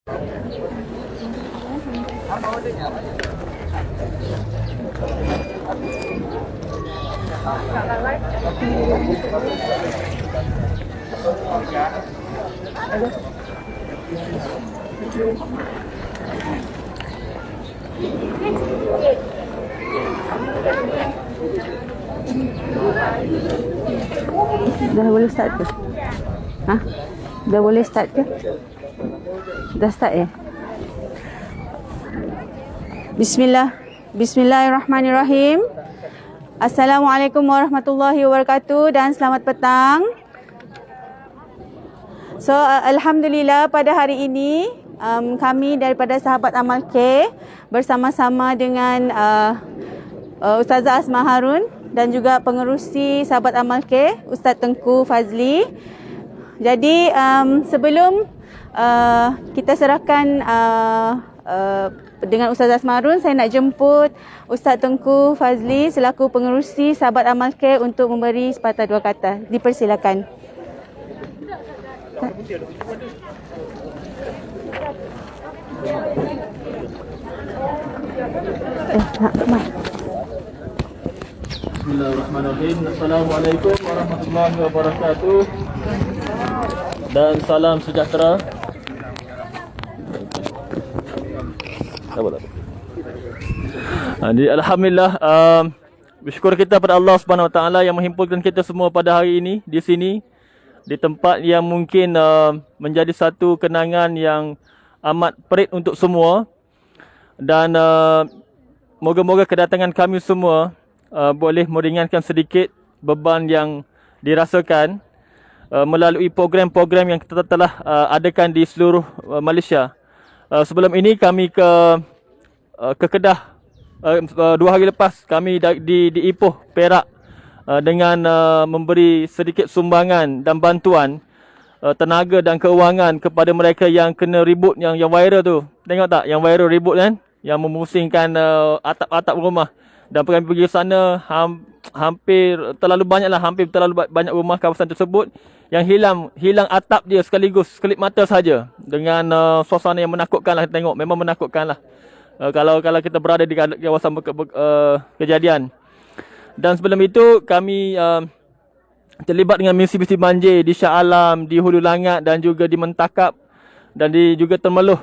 Dah boleh start ke? Ha? Dah boleh start ke? Dah start ya? Bismillahirrahmanirrahim. Assalamualaikum warahmatullahi wabarakatuh dan selamat petang. So, Alhamdulillah pada hari ini kami daripada Sahabat Amal Care bersama-sama dengan Ustazah Asma Harun dan juga pengerusi Sahabat Amal Care Ustaz Tengku Fazli. Jadi sebelum kita serahkan dengan Ustazah Asma Harun, saya nak jemput Ustaz Tengku Fazli selaku pengerusi Sahabat Amal Care untuk memberi sepatah dua kata. Dipersilakan. Bismillahirrahmanirrahim. Assalamualaikum warahmatullahi wabarakatuh. Dan salam sejahtera. Jadi alhamdulillah, bersyukur kita pada Allah Subhanahu Wa Taala yang menghimpunkan kita semua pada hari ini di sini, di tempat yang mungkin menjadi satu kenangan yang amat perit untuk semua. Dan moga-moga kedatangan kami semua boleh meringankan sedikit beban yang dirasakan melalui program-program yang kita telah adakan di seluruh Malaysia. Sebelum ini kami ke Kedah 2 hari lepas, kami di Ipoh, Perak dengan memberi sedikit sumbangan dan bantuan tenaga dan keuangan kepada mereka yang kena ribut yang viral tu. Tengok tak yang viral ribut kan, yang memusingkan atap-atap rumah. Dan kami pergi sana, hampir terlalu banyak rumah kawasan tersebut yang hilang atap dia sekaligus, sekelip mata saja, dengan suasana yang menakutkan lah. Tengok, memang menakutkan lah kalau kita berada di kawasan kejadian. Dan sebelum itu kami terlibat dengan misi-misi banjir di Shah Alam, di Hulu Langat dan juga di Mentakap dan juga Temeloh.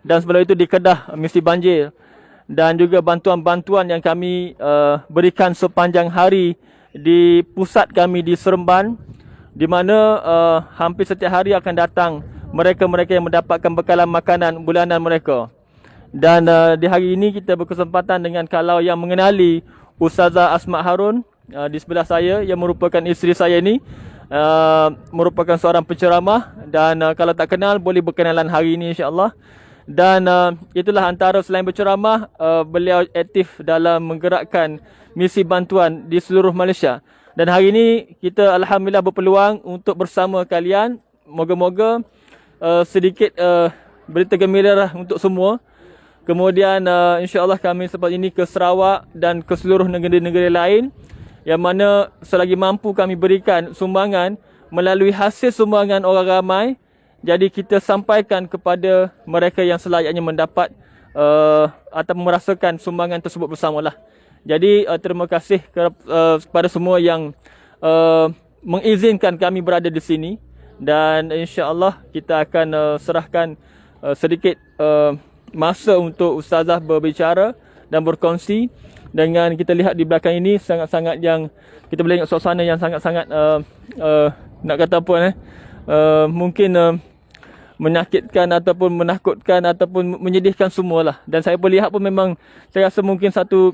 Dan sebelum itu di Kedah misi banjir. Dan juga bantuan-bantuan yang kami berikan sepanjang hari di pusat kami di Seremban, di mana hampir setiap hari akan datang mereka-mereka yang mendapatkan bekalan makanan bulanan mereka. Dan di hari ini kita berkesempatan dengan kalau yang mengenali Ustazah Asma Harun di sebelah saya, yang merupakan isteri saya ini, merupakan seorang penceramah. Dan kalau tak kenal boleh berkenalan hari ini insya-Allah. Dan itulah antara selain berceramah, beliau aktif dalam menggerakkan misi bantuan di seluruh Malaysia. Dan hari ini kita alhamdulillah berpeluang untuk bersama kalian. Moga-moga sedikit berita gembira lah untuk semua. Kemudian insya-Allah kami selepas ini ke Sarawak dan ke seluruh negeri-negeri lain, yang mana selagi mampu kami berikan sumbangan melalui hasil sumbangan orang ramai. Jadi kita sampaikan kepada mereka yang selayaknya mendapat atau merasakan sumbangan tersebut bersamalah. Jadi terima kasih kepada semua yang mengizinkan kami berada di sini. Dan insya-Allah kita akan serahkan sedikit masa untuk Ustazah berbicara dan berkongsi. Dengan kita lihat di belakang ini sangat-sangat yang kita boleh ingat suasana yang sangat-sangat nak kata apa mungkin menyakitkan ataupun menakutkan ataupun menyedihkan semualah. Dan saya boleh lihat pun memang saya rasa mungkin satu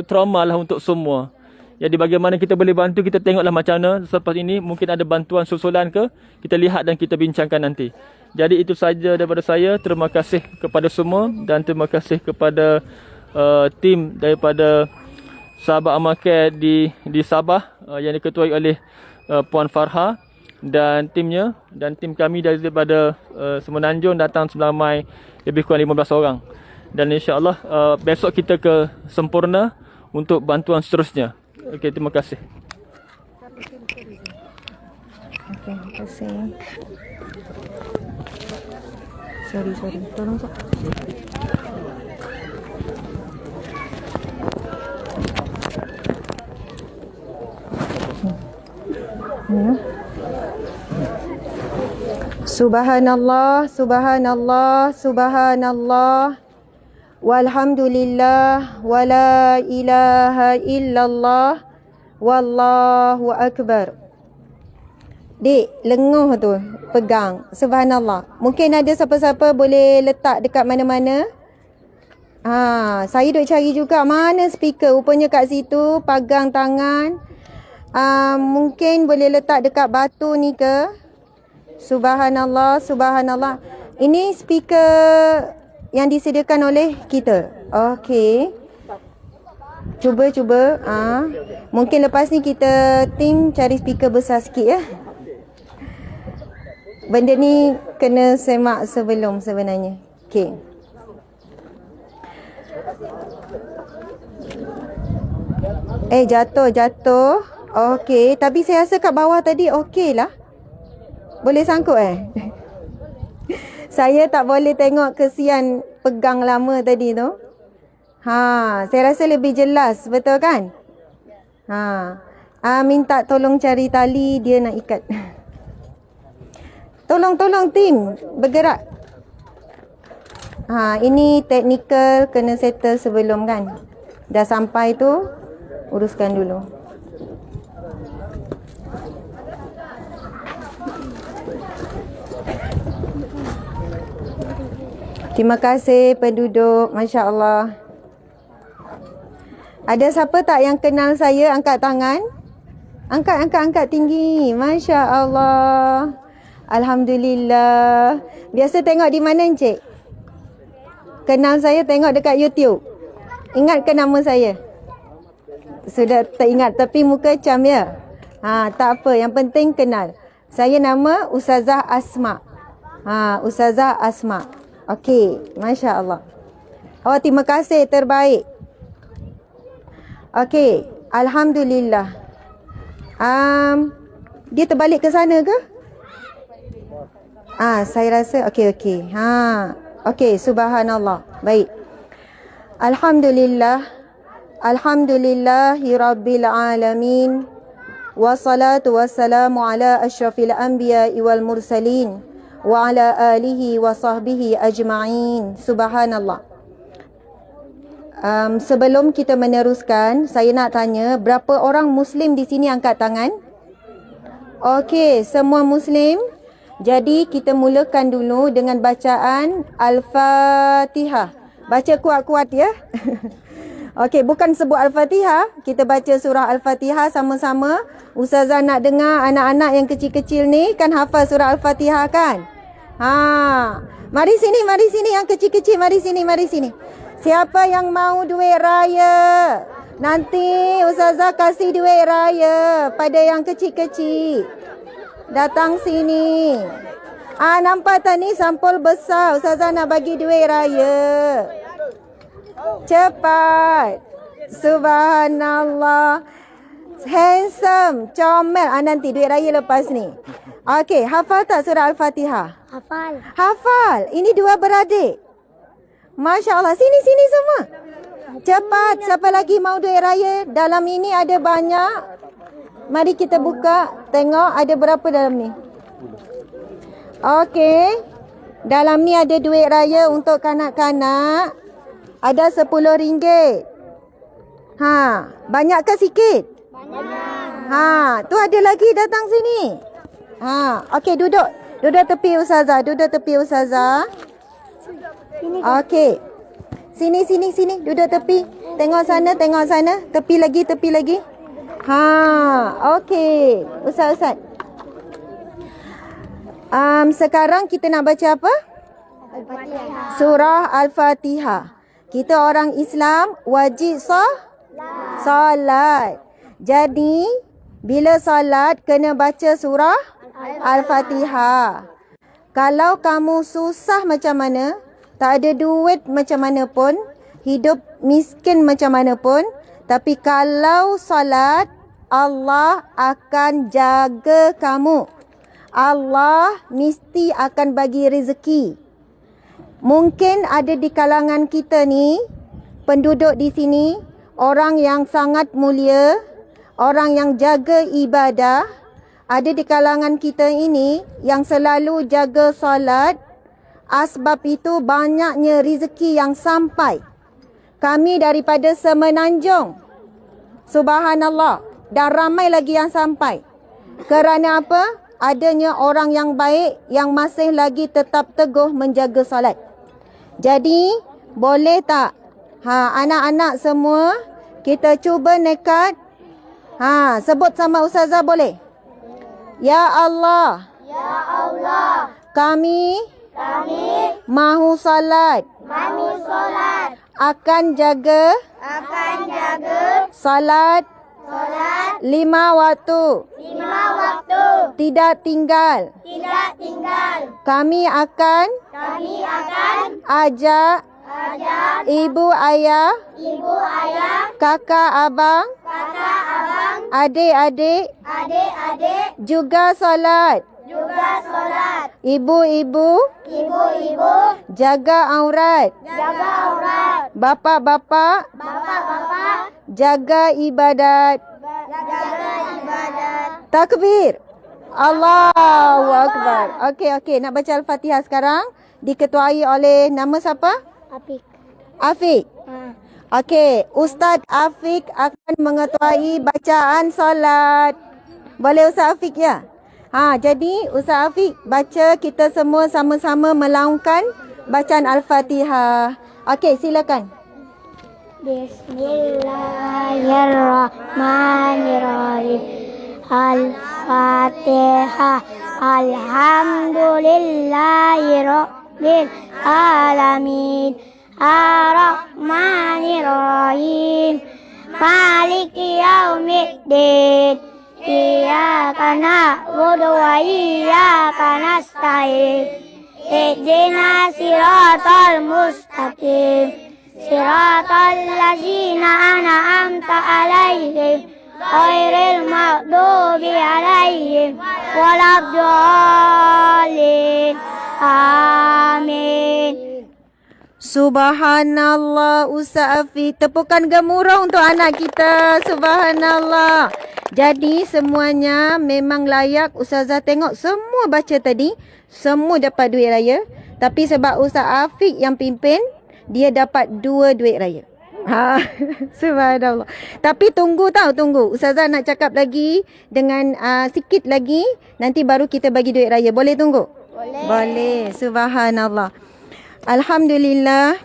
trauma lah untuk semua. Jadi bagaimana kita boleh bantu, kita tengoklah macam mana selepas ini. Mungkin ada bantuan susulan ke, kita lihat dan kita bincangkan nanti. Jadi itu saja daripada saya. Terima kasih kepada semua dan terima kasih kepada tim daripada Sahabat Amal Care di Sabah yang diketuai oleh Puan Farha dan timnya, dan tim kami daripada Semenanjung datang seberamai lebih kurang 15 orang. Dan insya-Allah besok kita ke Sempurna untuk bantuan seterusnya. Okey, terima kasih. Okey, terima kasih. Sorry. Tolong Cak. Subhanallah, subhanallah, subhanallah. Walhamdulillah, wala ilaha illallah, wallahu akbar. Dik, lenguh tu pegang. Subhanallah. Mungkin ada siapa-siapa boleh letak dekat mana-mana. Saya duk cari juga mana speaker. Rupanya kat situ, pegang tangan. Mungkin boleh letak dekat batu ni ke? Subhanallah, subhanallah. Ini speaker yang disediakan oleh kita. Okey. Cuba. Mungkin lepas ni kita tim cari speaker besar sikit ya. Benda ni kena semak sebelum sebenarnya. Okey. Jatuh. Okey, tapi saya rasa kat bawah tadi okey lah. Boleh sangkut Saya tak boleh tengok kesian pegang lama tadi tu. Saya rasa lebih jelas, betul kan? Minta tolong cari tali, dia nak ikat. Tolong tim bergerak. Ini teknikal kena settle sebelum kan. Dah sampai tu uruskan dulu. Terima kasih penduduk, Masya Allah. Ada siapa tak yang kenal saya? Angkat tangan. Angkat tinggi. Masya Allah. Alhamdulillah. Biasa tengok di mana Encik? Kenal saya tengok dekat YouTube. Ingat ke nama saya? Sudah tak ingat tapi muka cam ya? Tak apa, yang penting kenal. Saya nama Ustazah Asma. Ustazah Asma. Okey, Masya Allah. Terima kasih, terbaik. Okey, Alhamdulillah. Dia terbalik ke sana ke? Saya rasa okey. Okey, subhanallah. Baik. Alhamdulillahi rabbil alamin. Wassalatu wassalamu ala asyrafil anbiya'i wal mursalin wa ala alihi wa sahbihi ajma'in. Subhanallah. Sebelum kita meneruskan, saya nak tanya, berapa orang Muslim di sini angkat tangan? Okey, semua Muslim. Jadi kita mulakan dulu dengan bacaan Al-Fatihah. Baca kuat-kuat ya. Okey, bukan sebut Al-Fatihah, kita baca surah Al-Fatihah sama-sama. Ustazah nak dengar anak-anak yang kecil-kecil ni kan hafal surah Al-Fatihah kan? Mari sini yang kecil-kecil, mari sini. Siapa yang mau duit raya? Nanti Ustazah kasih duit raya pada yang kecil-kecil. Datang sini. Nampak tak ni sampul besar. Ustazah nak bagi duit raya. Cepat. Subhanallah. Handsome. Comel. Nanti duit raya lepas ni. Okey, hafal tak surah Al-Fatihah? Hafal. Ini dua beradik. Masya Allah. Sini semua. Cepat. Siapa lagi mau duit raya? Dalam ini ada banyak. Mari kita buka. Tengok ada berapa dalam ni. Okey. Dalam ni ada duit raya untuk kanak-kanak. Ada RM10. Banyak ke sikit? Banyak. Tu ada lagi, datang sini. Okey, duduk. Duduk tepi Ustazah. Okey. Sini. Duduk tepi. Tengok sana. Tepi lagi. Okey. Ustaz. Sekarang kita nak baca apa? Al-Fatihah. Surah Al-Fatihah. Kita orang Islam wajib solat. Jadi, bila solat kena baca surah Al-Fatihah. Kalau kamu susah macam mana, tak ada duit macam mana pun, hidup miskin macam mana pun, tapi kalau solat, Allah akan jaga kamu. Allah mesti akan bagi rezeki. Mungkin ada di kalangan kita ni, penduduk di sini, orang yang sangat mulia, orang yang jaga ibadah. Ada di kalangan kita ini yang selalu jaga solat. Asbab itu banyaknya rezeki yang sampai. Kami daripada Semenanjung, subhanallah, dan ramai lagi yang sampai. Kerana apa? Adanya orang yang baik yang masih lagi tetap teguh menjaga solat. Jadi, boleh tak anak-anak semua kita cuba nekat sebut sama Ustazah boleh? Ya Allah, Ya Allah, kami kami mahu solat, akan jaga solat 5 waktu, tidak tinggal. Kami akan ajak ibu ayah, kakak abang, adik-adik juga solat. Ibu-ibu jaga aurat. Bapa-bapa jaga ibadat. Takbir. Allahu Akbar. Okey, nak baca Al-Fatihah sekarang. Diketuai oleh nama siapa? Afiq. Okey, Ustaz Afiq akan mengetuai bacaan solat. Boleh Ustaz Afiq ya? Jadi Ustaz Afiq baca, kita semua sama-sama melaungkan bacaan Al-Fatihah. Okey, silakan. Bismillahirrahmanirrahim. Al-Fatihah. Alhamdulillahi rabbil alamin. Ar-Rahmanir-Rahim. Maliki yaumiddin. Iyyaka na'budu wa iyyaka nasta'in. Ihdinas siratal mustaqim. Siratal ladzina an'amta 'alaihim ghairil maghdubi 'alaihim waladdallin. Amin. Subhanallah Ustaz Afiq. Tepukan gemuruh untuk anak kita. Subhanallah. Jadi semuanya memang layak. Ustazah tengok semua baca tadi, semua dapat duit raya. Tapi sebab Ustaz Afiq yang pimpin, dia dapat 2 duit raya. Subhanallah. Tapi tunggu. Ustazah nak cakap lagi dengan sikit lagi. Nanti baru kita bagi duit raya. Boleh tunggu? Boleh. Subhanallah. Alhamdulillah.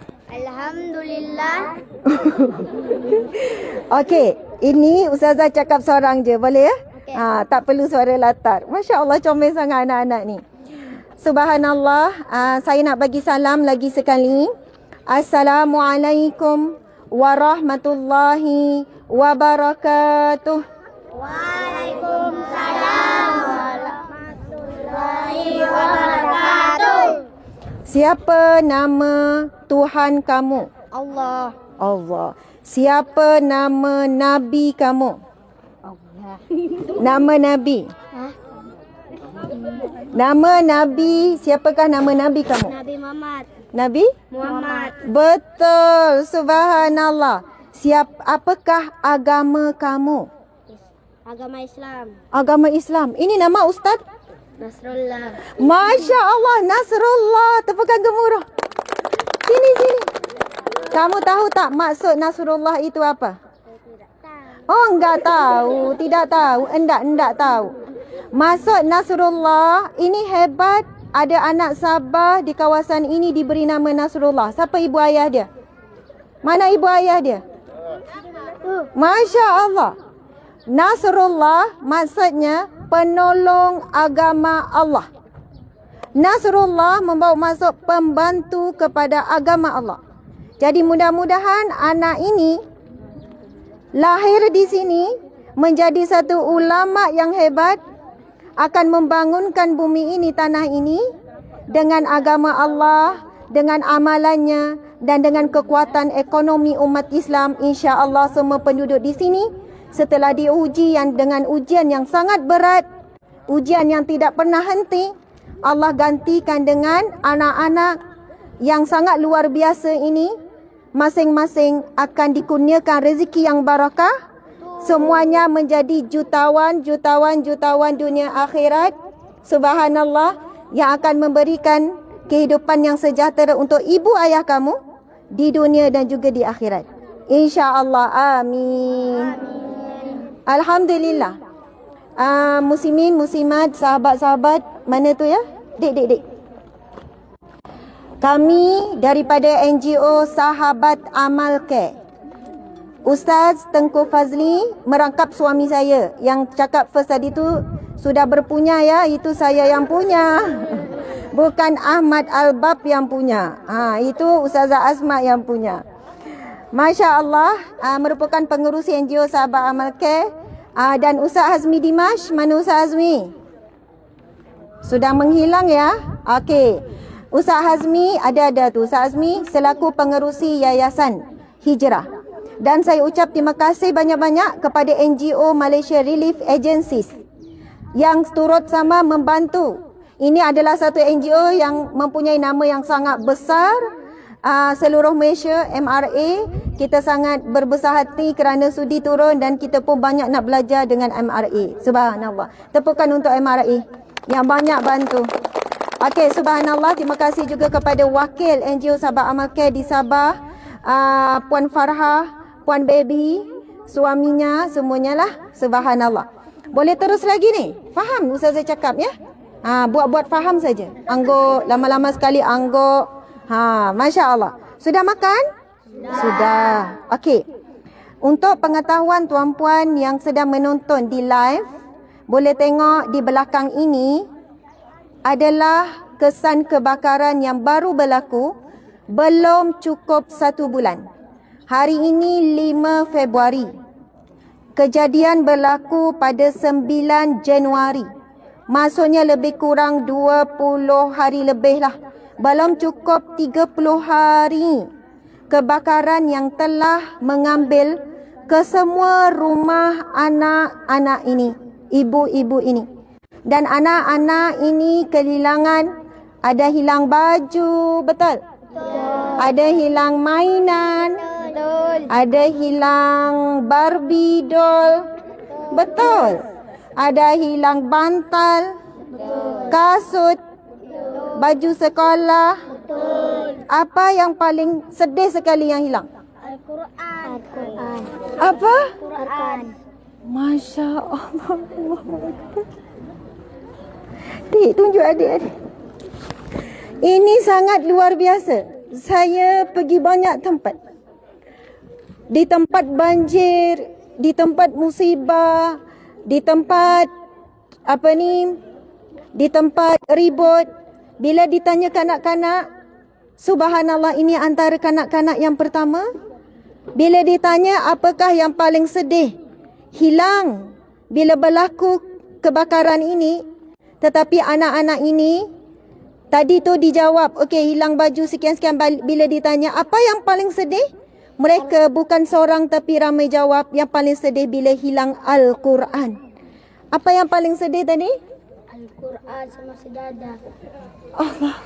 Okey, ini Ustazah cakap seorang je, boleh ya? Tak perlu suara latar. Masya Allah, comel sangat anak-anak ni. Subhanallah. Saya nak bagi salam lagi sekali. Assalamualaikum warahmatullahi wabarakatuh. Waalaikumsalam warahmatullahi wabarakatuh. Siapa nama Tuhan kamu? Allah. Siapa nama Nabi kamu? Allah. Nama Nabi. Nama Nabi, siapakah nama Nabi kamu? Nabi Muhammad. Nabi? Muhammad. Betul, subhanallah. Apakah agama kamu? Agama Islam. Agama Islam. Ini nama Ustaz? Nasrullah. Masya Allah, Nasrullah. Tepukan gemuruh. Sini. Kamu tahu tak maksud Nasrullah itu apa? Oh, enggak tahu. Tidak tahu. Enggak tahu. Maksud Nasrullah, ini hebat. Ada anak Sabah di kawasan ini diberi nama Nasrullah. Siapa ibu ayah dia? Mana ibu ayah dia? Masya Allah. Nasrullah maksudnya penolong agama Allah. Nasrullah membawa maksud pembantu kepada agama Allah. Jadi mudah-mudahan anak ini lahir di sini menjadi satu ulama yang hebat, akan membangunkan bumi ini, tanah ini dengan agama Allah, dengan amalannya dan dengan kekuatan ekonomi umat Islam. Insya-Allah semua penduduk di sini setelah diuji dengan ujian yang sangat berat, ujian yang tidak pernah henti, Allah gantikan dengan anak-anak yang sangat luar biasa ini, masing-masing akan dikurniakan rezeki yang barakah. Semuanya menjadi jutawan dunia akhirat. Subhanallah, yang akan memberikan kehidupan yang sejahtera untuk ibu ayah kamu di dunia dan juga di akhirat. InsyaAllah. Amin. Alhamdulillah. Muslimin, muslimat, sahabat-sahabat, mana tu ya? Dek. Kami daripada NGO Sahabat Amal Care, Ustaz Tengku Fazli merangkap suami saya. Yang cakap first tadi tu sudah berpunya ya, itu saya yang punya. Bukan Ahmad Albab yang punya. Itu Ustazah Asma yang punya. Masya Allah, merupakan pengerusi NGO Sahabat Amal Care. Dan Ustaz Hazmi Dimash, mana Ustaz Hazmi? Sudah menghilang ya? Okey. Ustaz Hazmi, ada tu. Ustaz Hazmi selaku pengerusi Yayasan Hijrah. Dan saya ucap terima kasih banyak-banyak kepada NGO Malaysia Relief Agencies yang turut sama membantu. Ini adalah satu NGO yang mempunyai nama yang sangat besar. Seluruh Malaysia, MRA, kita sangat berbesar hati kerana sudi turun dan kita pun banyak nak belajar dengan MRA. Subhanallah. Tepukan untuk MRA yang banyak bantu. Okey, subhanallah. Terima kasih juga kepada wakil NGO Sahabat Amal Care di Sabah, Puan Farha, Puan Baby, suaminya, semuanya lah. Subhanallah. Boleh terus lagi ni? Faham Ustazah cakap ya? Buat-buat faham saja. Angguk, lama-lama sekali angguk. Masya Allah. Sudah makan? Sudah. Okey. Untuk pengetahuan tuan-puan yang sedang menonton di live, boleh tengok di belakang ini adalah kesan kebakaran yang baru berlaku, belum cukup 1 bulan. Hari ini 5 Februari. Kejadian berlaku pada 9 Januari. Maksudnya lebih kurang 20 hari lebih lah. Belum cukup 30 hari. Kebakaran yang telah mengambil kesemua rumah anak-anak ini. Ibu-ibu ini. Dan anak-anak ini kehilangan, ada hilang baju, betul? Ada hilang mainan. Ada hilang Barbie doll. Betul? Ada hilang bantal, kasut, baju sekolah. Apa yang paling sedih sekali yang hilang? Al-Quran. Apa? Quran. Masya Allah. Dik, tunjuk adik. Ini sangat luar biasa. Saya pergi banyak tempat. Di tempat banjir, di tempat musibah, di tempat di tempat ribut. Bila ditanya kanak-kanak, subhanallah, ini antara kanak-kanak yang pertama. Bila ditanya apakah yang paling sedih, hilang bila berlaku kebakaran ini. Tetapi anak-anak ini tadi tu dijawab, okey, hilang baju sekian-sekian. Bila ditanya apa yang paling sedih, mereka bukan seorang tapi ramai jawab yang paling sedih bila hilang Al-Quran. Apa yang paling sedih tadi? Al-Quran sama sejadah. Allah.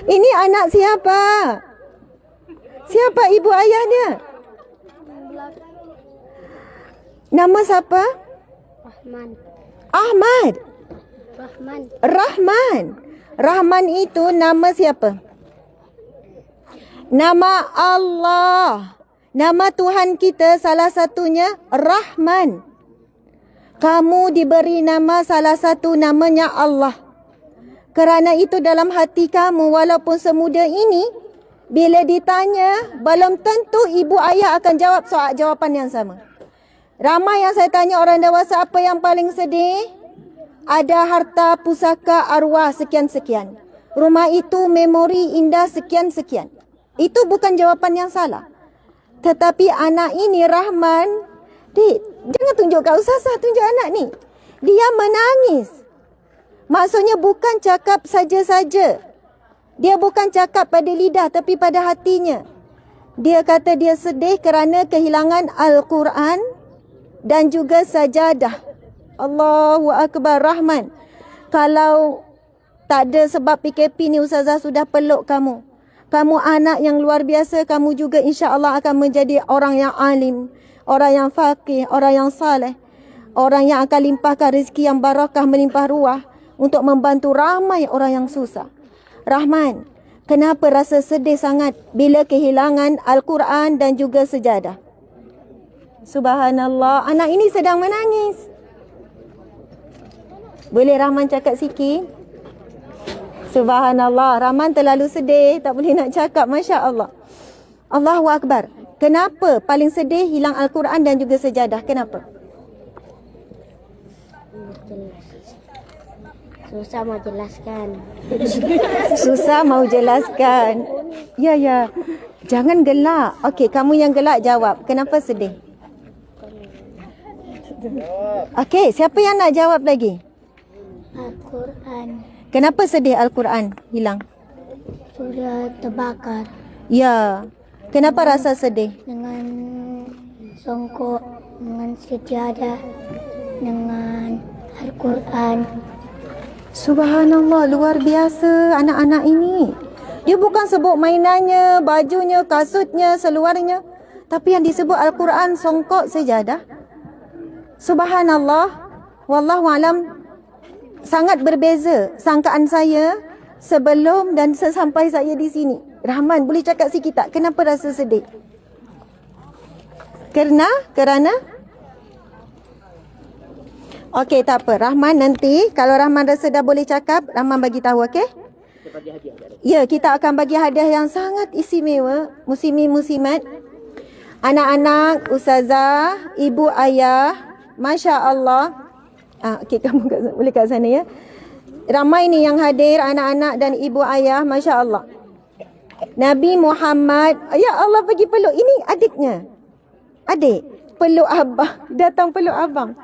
Ini anak siapa? Siapa ibu ayahnya? Nama siapa? Rahman. Ahmad. Rahman. Rahman itu nama siapa? Nama Allah. Nama Tuhan kita salah satunya Rahman. Kamu diberi nama salah satu namanya Allah. Kerana itu dalam hati kamu, walaupun semuda ini, bila ditanya, belum tentu ibu ayah akan jawab jawapan yang sama. Ramai yang saya tanya orang dewasa, apa yang paling sedih? Ada harta pusaka arwah sekian-sekian. Rumah itu memori indah sekian-sekian. Itu bukan jawapan yang salah. Tetapi anak ini Rahman, Dik, jangan tunjuk kat Ustazah, tunjuk anak ni. Dia menangis. Maksudnya bukan cakap saja-saja. Dia bukan cakap pada lidah tapi pada hatinya. Dia kata dia sedih kerana kehilangan Al-Quran dan juga sajadah. Allahu Akbar. Rahman. Kalau Tak ada sebab PKP ni Ustazah sudah peluk kamu. Kamu anak yang luar biasa, kamu juga insya-Allah akan menjadi orang yang alim, orang yang faqih, orang yang saleh, orang yang akan limpahkan rezeki yang barakah melimpah ruah untuk membantu ramai orang yang susah. Rahman, kenapa rasa sedih sangat bila kehilangan Al-Quran dan juga sejadah? Subhanallah, anak ini sedang menangis. Boleh Rahman cakap sikit? Subhanallah, Rahman terlalu sedih, tak boleh nak cakap, Masya Allah. Allahu Akbar. Kenapa paling sedih hilang Al-Quran dan juga sejadah? Kenapa? Susah mau jelaskan. Susah mau jelaskan. Ya, ya. Jangan gelak. Okey, kamu yang gelak jawab. Kenapa sedih? Okey, siapa yang nak jawab lagi? Al-Quran Kenapa sedih Al-Quran hilang? sudah terbakar Ya. Kenapa rasa sedih? dengan songkok, dengan sejadah, dengan Al-Quran. Subhanallah, luar biasa anak-anak ini. Dia bukan sebut mainannya, bajunya, kasutnya, seluarnya, tapi yang disebut Al-Quran, songkok, sejadah. Subhanallah. Wallahu alam, sangat berbeza sangkaan saya sebelum dan sesampai saya di sini. Rahman, boleh cakap sikit tak? Kenapa rasa sedih? Kerana? Okey, tak apa. Rahman nanti, kalau Rahman rasa dah boleh cakap, Rahman bagi tahu, okey? Ya, kita akan bagi hadiah yang sangat istimewa. Muslimin-muslimat, anak-anak, ustazah, ibu ayah, Masya Allah. Okey, kamu boleh kat sana ya. Ramai ni yang hadir, anak-anak dan ibu ayah, Masya Allah. Nabi Muhammad, ya Allah pergi peluk. Ini adiknya. Adik, peluk abang. Datang peluk abang.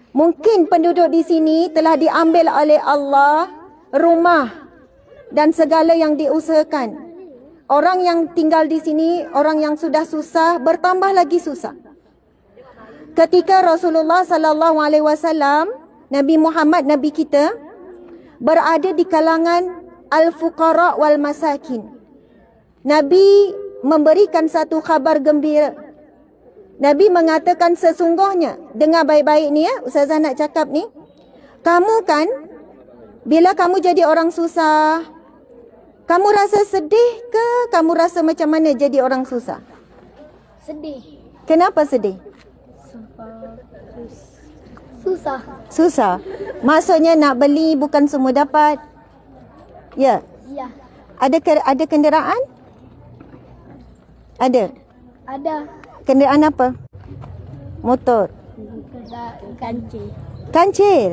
Mungkin penduduk di sini telah diambil oleh Allah rumah dan segala yang diusahakan. Orang yang tinggal di sini, orang yang sudah susah, bertambah lagi susah. Ketika Rasulullah sallallahu alaihi wasallam, Nabi Muhammad, Nabi kita, berada di kalangan al-fuqara wal masakin, Nabi memberikan satu khabar gembira. Nabi mengatakan sesungguhnya, dengar baik-baik ni ya, Ustazah nak cakap ni. Kamu kan, bila kamu jadi orang susah, kamu rasa sedih ke? Kamu rasa macam mana jadi orang susah? Sedih. Kenapa sedih? Susah. Susah. Maksudnya nak beli bukan semua dapat. Ya. Ya. Ada kenderaan? Ada. Ada. Kenderaan apa? Motor. Kancil. Kancil.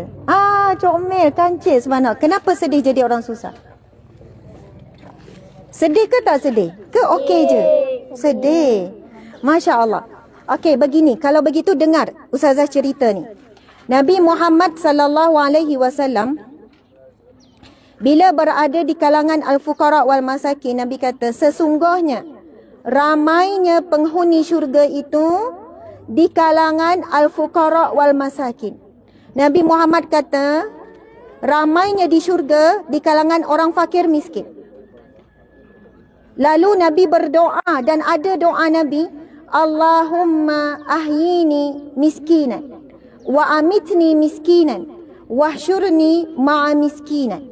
Comel, kancil. Subhanallah. Kenapa sedih jadi orang susah? Sedih ke tak sedih? Ke okey je? Sedih. Masya Allah. Okey, begini. Kalau begitu dengar Ustazah cerita ni. Nabi Muhammad sallallahu alaihi wasallam bila berada di kalangan al-fuqara wal masakin, Nabi kata sesungguhnya ramainya penghuni syurga itu di kalangan al-fuqara wal masakin. Nabi Muhammad kata ramainya di syurga di kalangan orang fakir miskin. Lalu Nabi berdoa dan ada doa Nabi, Allahumma ahyini miskinan wa amitni miskinan wahsyurni ma'a miskinan.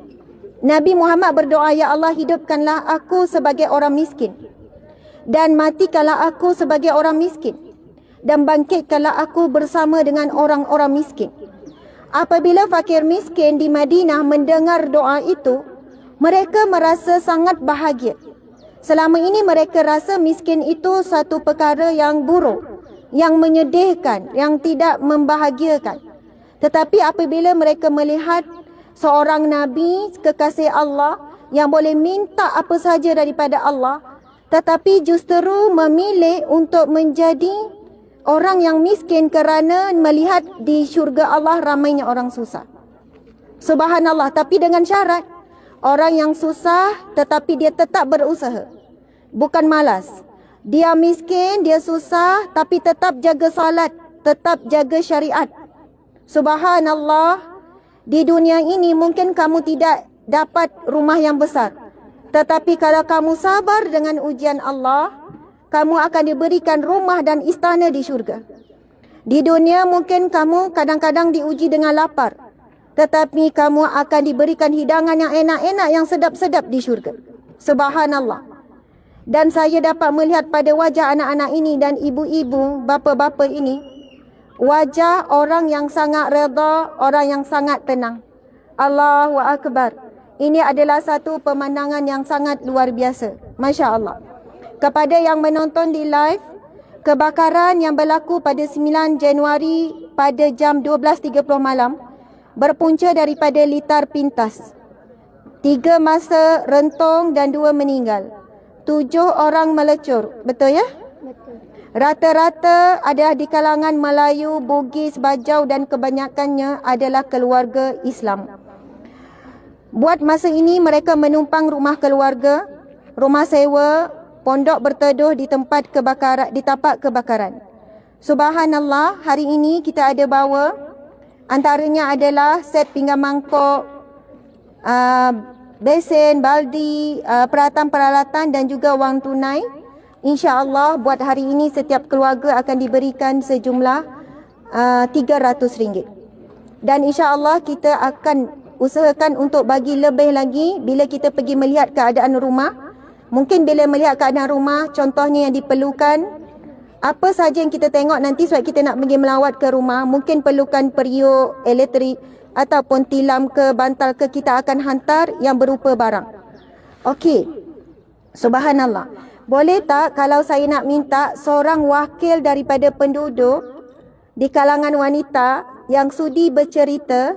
Nabi Muhammad berdoa, ya Allah, hidupkanlah aku sebagai orang miskin dan matikanlah aku sebagai orang miskin dan bangkitkanlah aku bersama dengan orang-orang miskin. Apabila fakir miskin di Madinah mendengar doa itu, mereka merasa sangat bahagia. Selama ini mereka rasa miskin itu satu perkara yang buruk, yang menyedihkan, yang tidak membahagiakan. Tetapi apabila mereka melihat seorang Nabi kekasih Allah yang boleh minta apa sahaja daripada Allah, tetapi justru memilih untuk menjadi orang yang miskin kerana melihat di syurga Allah ramainya orang susah. Subhanallah, tapi dengan syarat orang yang susah tetapi dia tetap berusaha, bukan malas. Dia miskin, dia susah tapi tetap jaga salat, tetap jaga syariat. Subhanallah, di dunia ini mungkin kamu tidak dapat rumah yang besar. Tetapi kalau kamu sabar dengan ujian Allah, kamu akan diberikan rumah dan istana di syurga. Di dunia mungkin kamu kadang-kadang diuji dengan lapar, tetapi kamu akan diberikan hidangan yang enak-enak, yang sedap-sedap di syurga. Subhanallah. Dan saya dapat melihat pada wajah anak-anak ini dan ibu-ibu, bapa-bapa ini, wajah orang yang sangat redha, orang yang sangat tenang. Allahu Akbar. Ini adalah satu pemandangan yang sangat luar biasa. Masya Allah. Kepada yang menonton di live, kebakaran yang berlaku pada 9 Januari pada jam 12.30 malam berpunca daripada litar pintas. 3 masa rentung dan 2 meninggal. 7 orang melecur. Betul ya? Betul. Rata-rata adalah di kalangan Melayu, Bugis, Bajau dan kebanyakannya adalah keluarga Islam. Buat masa ini mereka menumpang rumah keluarga, rumah sewa, pondok berteduh di tempat kebakaran, di tapak kebakaran. Subhanallah, hari ini kita ada bawa antaranya adalah set pinggan mangkuk, besen, baldi, peralatan-peralatan dan juga wang tunai. InsyaAllah buat hari ini setiap keluarga akan diberikan sejumlah RM300. Dan insyaAllah kita akan usahakan untuk bagi lebih lagi bila kita pergi melihat keadaan rumah. Mungkin bila melihat keadaan rumah, contohnya yang diperlukan, apa saja yang kita tengok nanti sebab kita nak pergi melawat ke rumah, mungkin perlukan periuk, elektrik ataupun tilam ke, bantal ke, kita akan hantar yang berupa barang. Okey. Subhanallah. Boleh tak kalau saya nak minta seorang wakil daripada penduduk di kalangan wanita yang sudi bercerita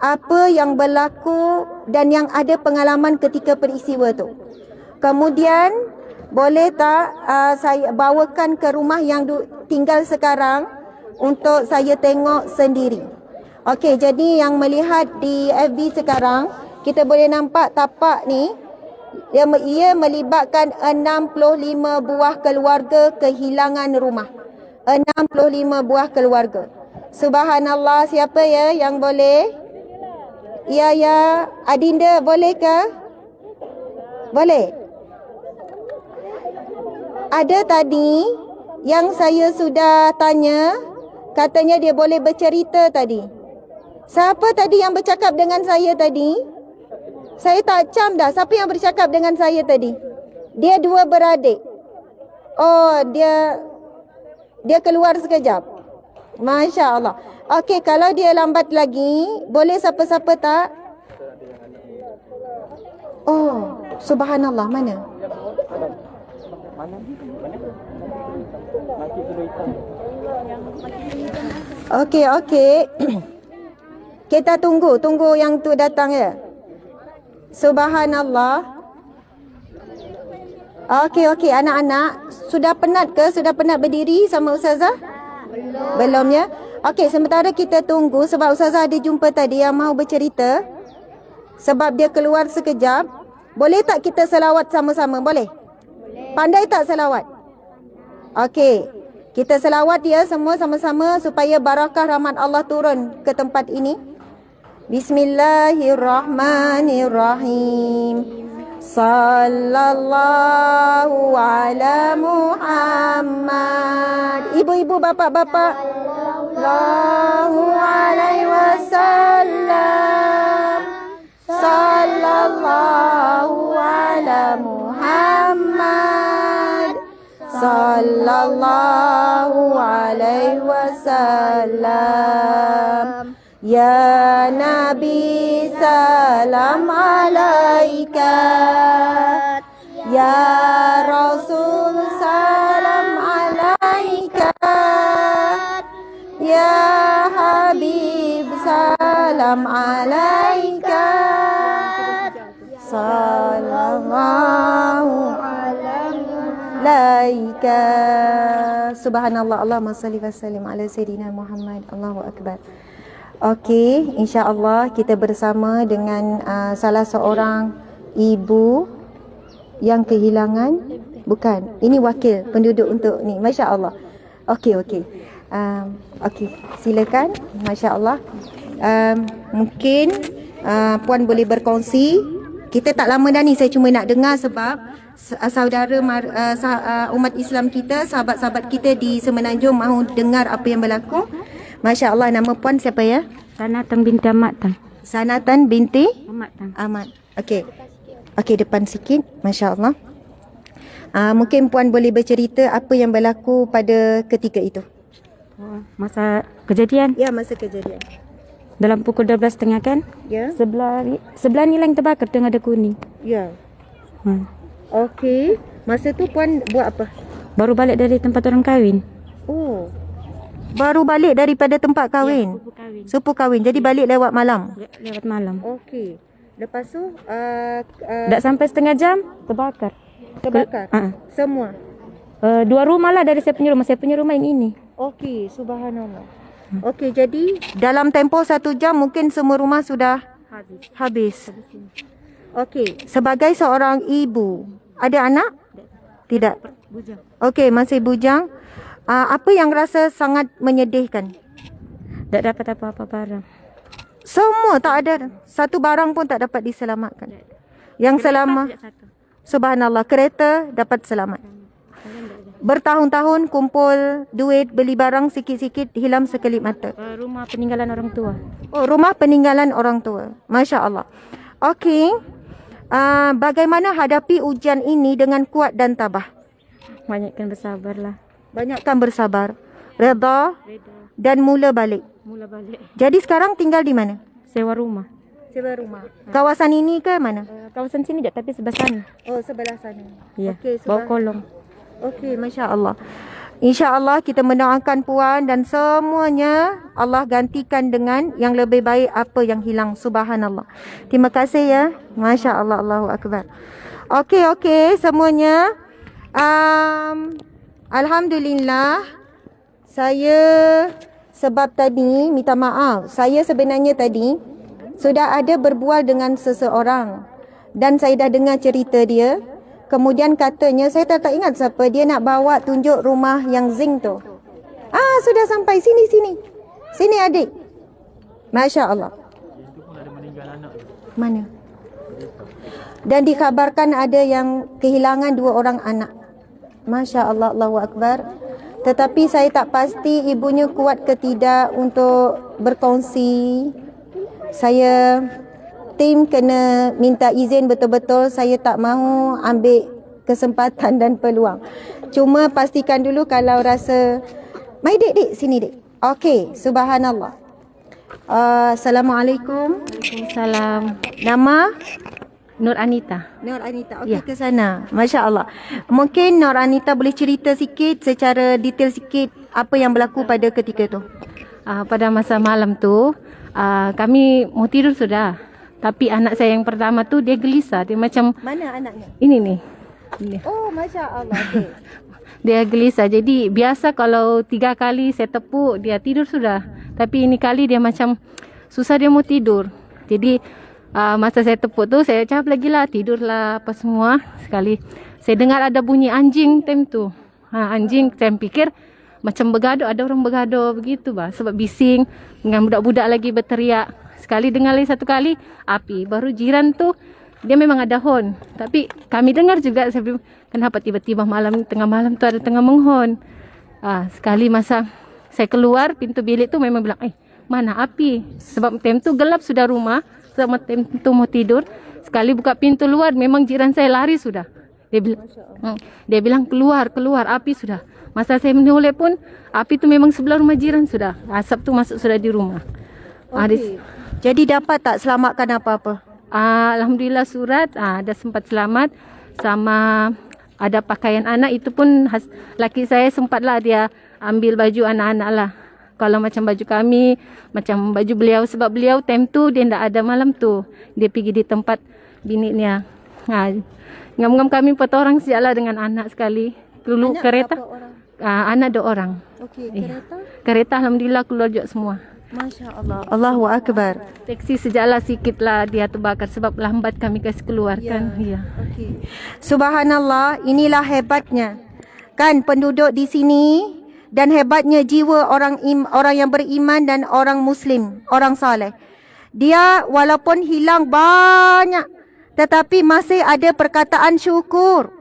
apa yang berlaku dan yang ada pengalaman ketika peristiwa tu. Kemudian boleh tak saya bawakan ke rumah yang tinggal sekarang untuk saya tengok sendiri. Okey, jadi yang melihat di FB sekarang, kita boleh nampak tapak ni, ia melibatkan 65 buah keluarga kehilangan rumah. 65 buah keluarga. Subhanallah, siapa ya yang boleh? Ya, Adinda boleh ke? Boleh. Ada tadi yang saya sudah tanya, katanya dia boleh bercerita tadi. Siapa tadi yang bercakap dengan saya tadi? Saya tak cam dah. Siapa yang bercakap dengan saya tadi? Dia 2 beradik. Oh, dia keluar sekejap. Masya Allah. Okey, kalau dia lambat lagi, boleh siapa-siapa tak? Oh, subhanallah, mana? Okey. Kita tunggu yang tu datang ya. Subhanallah. Okey, anak-anak, sudah penat ke? Sudah penat berdiri sama Ustazah? Belum ya? Okey, sementara kita tunggu sebab Ustazah ada jumpa tadi yang mahu bercerita. Sebab dia keluar sekejap. Boleh tak kita selawat sama-sama? Boleh? Pandai tak selawat? Okey. Kita selawat ya semua sama-sama supaya barakah rahmat Allah turun ke tempat ini. Bismillahirrahmanirrahim. Sallallahu ala Muhammad. Ibu-ibu, bapa-bapa. Sallallahu alaihi wasallam. Sallallahu ala Muhammad. Sallallahu alaihi wasallam. Ya Nabi salam alaika. Ya Rasul salam alaika. Ya Habib salam alaika. Sallallahu alaika. Subhanallah, Allahumma salli wa sallim ala Sayyidina Muhammad. Allahu Akbar. Okey, insya-Allah kita bersama dengan salah seorang ibu yang kehilangan, bukan, ini wakil penduduk untuk ni, masya-Allah. Okey. Okey, silakan, masya-Allah. Mungkin Puan boleh berkongsi. Kita tak lama dah ni, saya cuma nak dengar sebab saudara umat Islam kita, sahabat-sahabat kita di Semenanjung mahu dengar apa yang berlaku. Masya Allah, nama puan siapa ya? Sanatan binti Ahmad Tan. Sanatan binti Ahmad Tan. Ahmad. Okey. Okey, depan sikit. Masya Allah. Mungkin puan boleh bercerita apa yang berlaku pada ketika itu. Masa kejadian Ya, masa kejadian. dalam pukul 12.30 kan? Ya. Sebelah ni yang terbakar tengah ada kuning. Ya. Hmm. Okey. Masa tu puan buat apa? Baru balik dari tempat orang kahwin. Oh. Baru balik daripada tempat kahwin. Kahwin. Sepupu kahwin. Jadi balik lewat malam. Lewat malam. Okey. Lepas tu Tak sampai setengah jam terbakar. terbakar. Semua. 2 rumah lah dari saya punya rumah. Saya punya rumah yang ini. Okey, subhanallah. Okey, jadi dalam tempoh 1 jam mungkin semua rumah sudah habis. Okey, sebagai seorang ibu, ada anak? Tidak. Bujang. Okey, masih bujang. Apa yang rasa sangat menyedihkan? Tak dapat apa-apa barang. Semua tak ada. Satu barang pun tak dapat diselamatkan. Yang selamat. Subhanallah, kereta dapat selamat. Bertahun-tahun kumpul duit, beli barang sikit-sikit, hilang sekelip mata. Rumah peninggalan orang tua. Oh, rumah peninggalan orang tua. Masya Allah. Okey. Bagaimana hadapi ujian ini dengan kuat dan tabah? Banyakkan bersabarlah. Banyakkan bersabar, redha dan mula balik. Mula balik. Jadi sekarang tinggal di mana? Sewa rumah. Sewa rumah. Kawasan ini ke mana? Kawasan sini je tapi sebelah sana. Oh, sebelah sana. Ya. Okey, Bawah kolong. Okey, Masya Allah. Insya Allah kita mendoakan puan dan semuanya Allah gantikan dengan yang lebih baik apa yang hilang. Subhanallah. Terima kasih ya. Masya Allah, Allahu Akbar. Okey, semuanya. Alhamdulillah. Saya sebab tadi minta maaf. Saya sebenarnya tadi sudah ada berbual dengan seseorang dan saya dah dengar cerita dia. Kemudian katanya, saya tak ingat siapa, dia nak bawa tunjuk rumah yang zinc tu. Sudah sampai. Sini. Sini adik. Masya Allah. Mana? Dan dikhabarkan ada yang kehilangan 2 orang anak. Masya Allah, Allahu Akbar. Tetapi saya tak pasti ibunya kuat ke tidak untuk berkongsi. Saya tim kena minta izin betul-betul. Saya tak mahu ambil kesempatan dan peluang. Cuma pastikan dulu kalau rasa. Mai dek, sini dek. Okey, subhanallah. Assalamualaikum. Waalaikumsalam. Nama? Nur Anita. Nur Anita. Okey, Ya. ke sana. Masya Allah. Mungkin Nur Anita boleh cerita sikit secara detail sikit apa yang berlaku pada ketika itu. Pada masa malam tu, kami mau tidur sudah. Tapi anak saya yang pertama tu dia gelisah. Dia macam Mana anaknya? ini nih. Ini. Oh, Masya Allah. Okey. Dia gelisah. Jadi biasa kalau 3 kali saya tepuk dia tidur sudah. Tapi ini kali dia macam susah dia mau tidur. Jadi masa saya tepuk tu saya cakap lagi lah tidurlah apa semua. Sekali saya dengar ada bunyi anjing time tu. Anjing saya pikir macam bergaduh, ada orang bergaduh begitu bah. Sebab bising dengan budak-budak lagi berteriak. Sekali dengar lagi 1 kali api. Baru jiran tu dia memang ada hon. Tapi kami dengar juga saya bilang, kenapa tiba-tiba tengah malam tu ada tengah menghon. Sekali masa saya keluar pintu bilik tu memang bilang, mana api? Sebab time tu gelap sudah rumah. Sama time tu mau tidur. Sekali buka pintu luar memang jiran saya lari sudah. Dia bilang keluar api sudah. Masa saya menoleh pun api tu memang sebelah rumah jiran sudah. Asap tu masuk sudah di rumah. Okay. Jadi dapat tak selamatkan apa-apa? Alhamdulillah surat ada sempat selamat. Sama ada pakaian anak itu pun laki saya sempatlah dia ambil baju anak-anak lah. Kalau macam baju kami, macam baju beliau. Sebab beliau time tu dia tidak ada malam tu. Dia pergi di tempat biniknya. Ngam-ngam kami 4 orang siaplah dengan anak sekali. Dulu Anak kereta. berapa orang? Anak 2 orang. Okey, kereta? Kereta alhamdulillah keluar juga semua. Masya Allah. Allahu Akbar. Teksi sejalan sikit lah dia terbakar sebab lambat kami kasih keluar kan. Ya. Okey. Subhanallah, inilah hebatnya. Kan penduduk di sini dan hebatnya jiwa orang yang beriman dan orang muslim, orang saleh. Dia walaupun hilang banyak, tetapi masih ada perkataan syukur.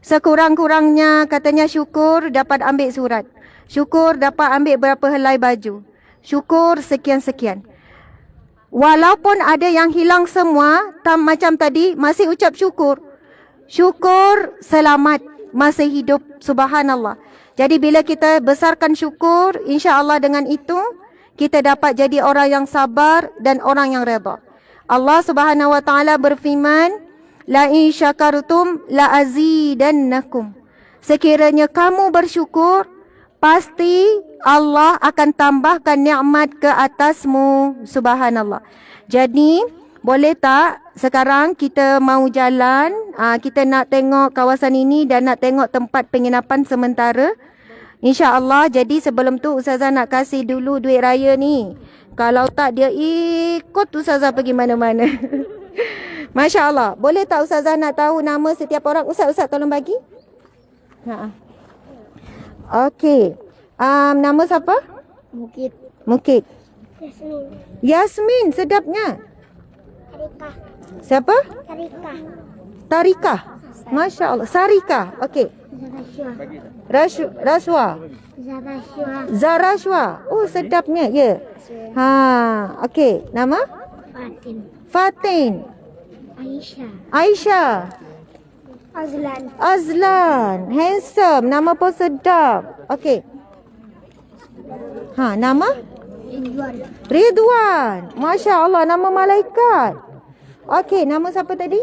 Sekurang-kurangnya katanya syukur dapat ambil surat. Syukur dapat ambil berapa helai baju. Syukur sekian-sekian. Walaupun ada yang hilang semua, macam tadi, masih ucap syukur. Syukur selamat, masih hidup, subhanallah. Jadi bila kita besarkan syukur, insya-Allah dengan itu kita dapat jadi orang yang sabar dan orang yang redha. Allah Subhanahu wa taala berfirman, la in syakartum la azidannakum. Sekiranya kamu bersyukur, pasti Allah akan tambahkan nikmat ke atasmu, subhanallah. Jadi boleh tak sekarang kita mau jalan, kita nak tengok kawasan ini dan nak tengok tempat penginapan sementara. InsyaAllah. Jadi sebelum tu Ustazah nak kasih dulu duit raya ni. Kalau tak dia ikut Ustazah pergi mana-mana. Masya Allah. Boleh tak Ustazah nak tahu nama setiap orang? Ustaz tolong bagi. Okey. Nama siapa? Mukid. Yasmin. Sedapnya. Siapa? Tarika. Masya Allah. Sarika. Okey. Rashwa. Zarashwa. Oh, sedapnya. Ya. Okey. Nama? Fatin. Aisyah. Azlan. Handsome. Nama pun sedap. Okey. Nama? Ridwan. Masya Allah. Nama malaikat. Okey. Nama siapa tadi?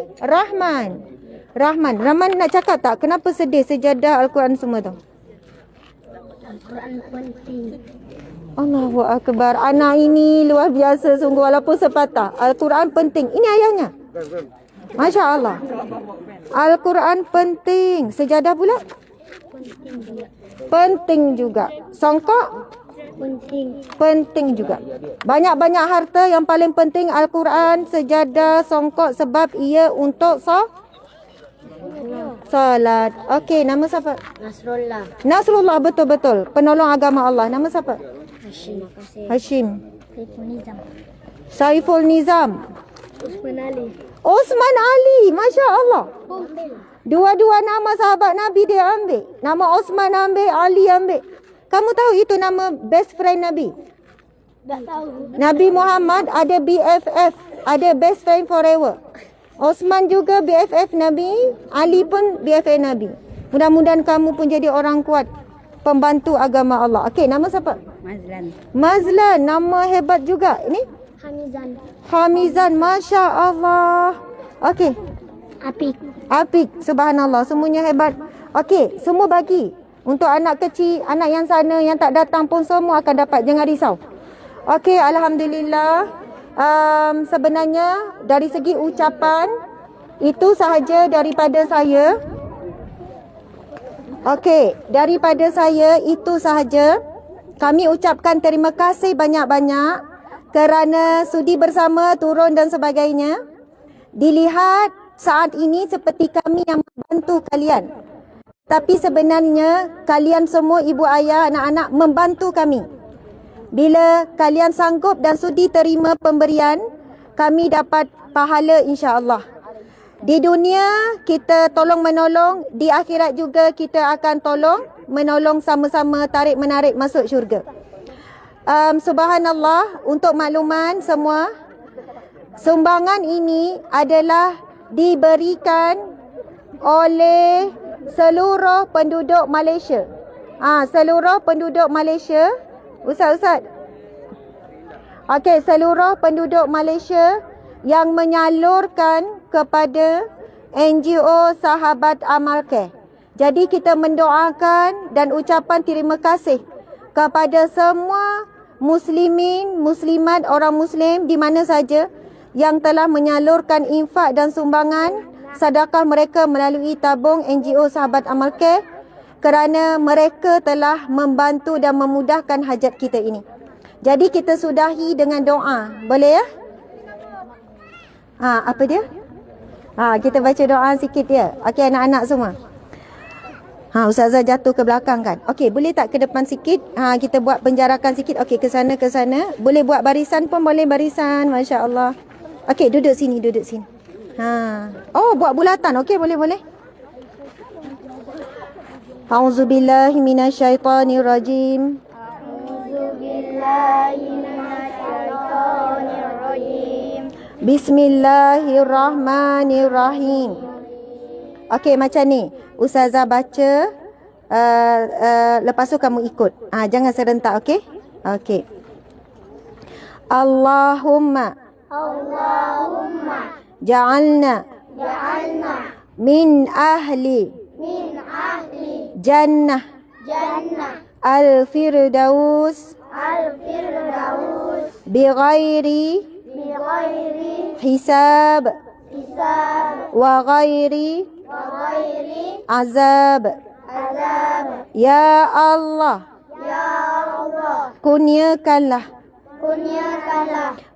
Rahman nak cakap tak kenapa sedih sejadah Al-Quran semua tu? Al-Quran penting. Allahu Akbar. Anak ini luar biasa sungguh walaupun sepatah. Al-Quran penting. Ini ayahnya. Masya Allah. Al-Quran penting. Sejadah pula? Penting juga. Songkok? Penting juga. Banyak-banyak harta, yang paling penting Al-Quran, sejadah, songkok, sebab ia untuk solat. Okey, nama siapa? Nasrullah, betul-betul. Penolong agama Allah. Nama siapa? Hashim. Saiful Nizam. Osman Ali. Masya Allah. Dua-dua nama sahabat Nabi dia ambil. Nama Osman ambil, Ali ambil. Kamu tahu itu nama best friend Nabi? Tak tahu. Nabi Muhammad ada BFF, ada best friend forever. Osman juga BFF Nabi, Ali pun BFF Nabi. Mudah-mudahan kamu pun jadi orang kuat, pembantu agama Allah. Okey, nama siapa? Mazlan, nama hebat juga. Ini? Hamizan, Masya Allah. Okey. Apik, subhanallah, semuanya hebat. Okey, semua bagi. Untuk anak kecil, anak yang sana yang tak datang pun semua akan dapat. Jangan risau. Okey, alhamdulillah. Sebenarnya dari segi ucapan itu sahaja daripada saya. Okey, daripada saya itu sahaja. Kami ucapkan terima kasih banyak-banyak kerana sudi bersama, turun dan sebagainya. Dilihat saat ini seperti kami yang membantu kalian. Tapi sebenarnya kalian semua ibu ayah, anak-anak membantu kami. Bila kalian sanggup dan sudi terima pemberian, kami dapat pahala insya-Allah. Di dunia kita tolong menolong, di akhirat juga kita akan tolong menolong, sama-sama tarik menarik masuk syurga. Subhanallah, untuk makluman semua, sumbangan ini adalah diberikan oleh seluruh penduduk Malaysia. Seluruh penduduk Malaysia. Ustaz. Okey, seluruh penduduk Malaysia yang menyalurkan kepada NGO Sahabat Amal Care. Jadi kita mendoakan dan ucapan terima kasih kepada semua muslimin, muslimat, orang muslim di mana saja yang telah menyalurkan infak dan sumbangan sedekah mereka melalui tabung NGO Sahabat Amal Care, kerana mereka telah membantu dan memudahkan hajat kita ini. Jadi kita sudahi dengan doa. Boleh ya? Apa dia? Kita baca doa sikit ya. Okey anak-anak semua. Ustazah jatuh ke belakang kan. Okey, boleh tak ke depan sikit? Kita buat penjarakan sikit. Okey, ke sana ke sana. Boleh buat barisan pun boleh barisan. Masya-Allah. Okey, duduk sini, duduk sini. Oh, buat bulatan. Okey, boleh. A'udzubillahi minasyaitonirrajim. Bismillahirrahmanirrahim. Okey, macam ni. Ustazah baca, lepas tu kamu ikut. Jangan serentak, okey? Okey. Allahumma ja'alna min ahli jannah al-firdaus bighairi hisab wa ghairi azab. Ya Allah, kurniakanlah,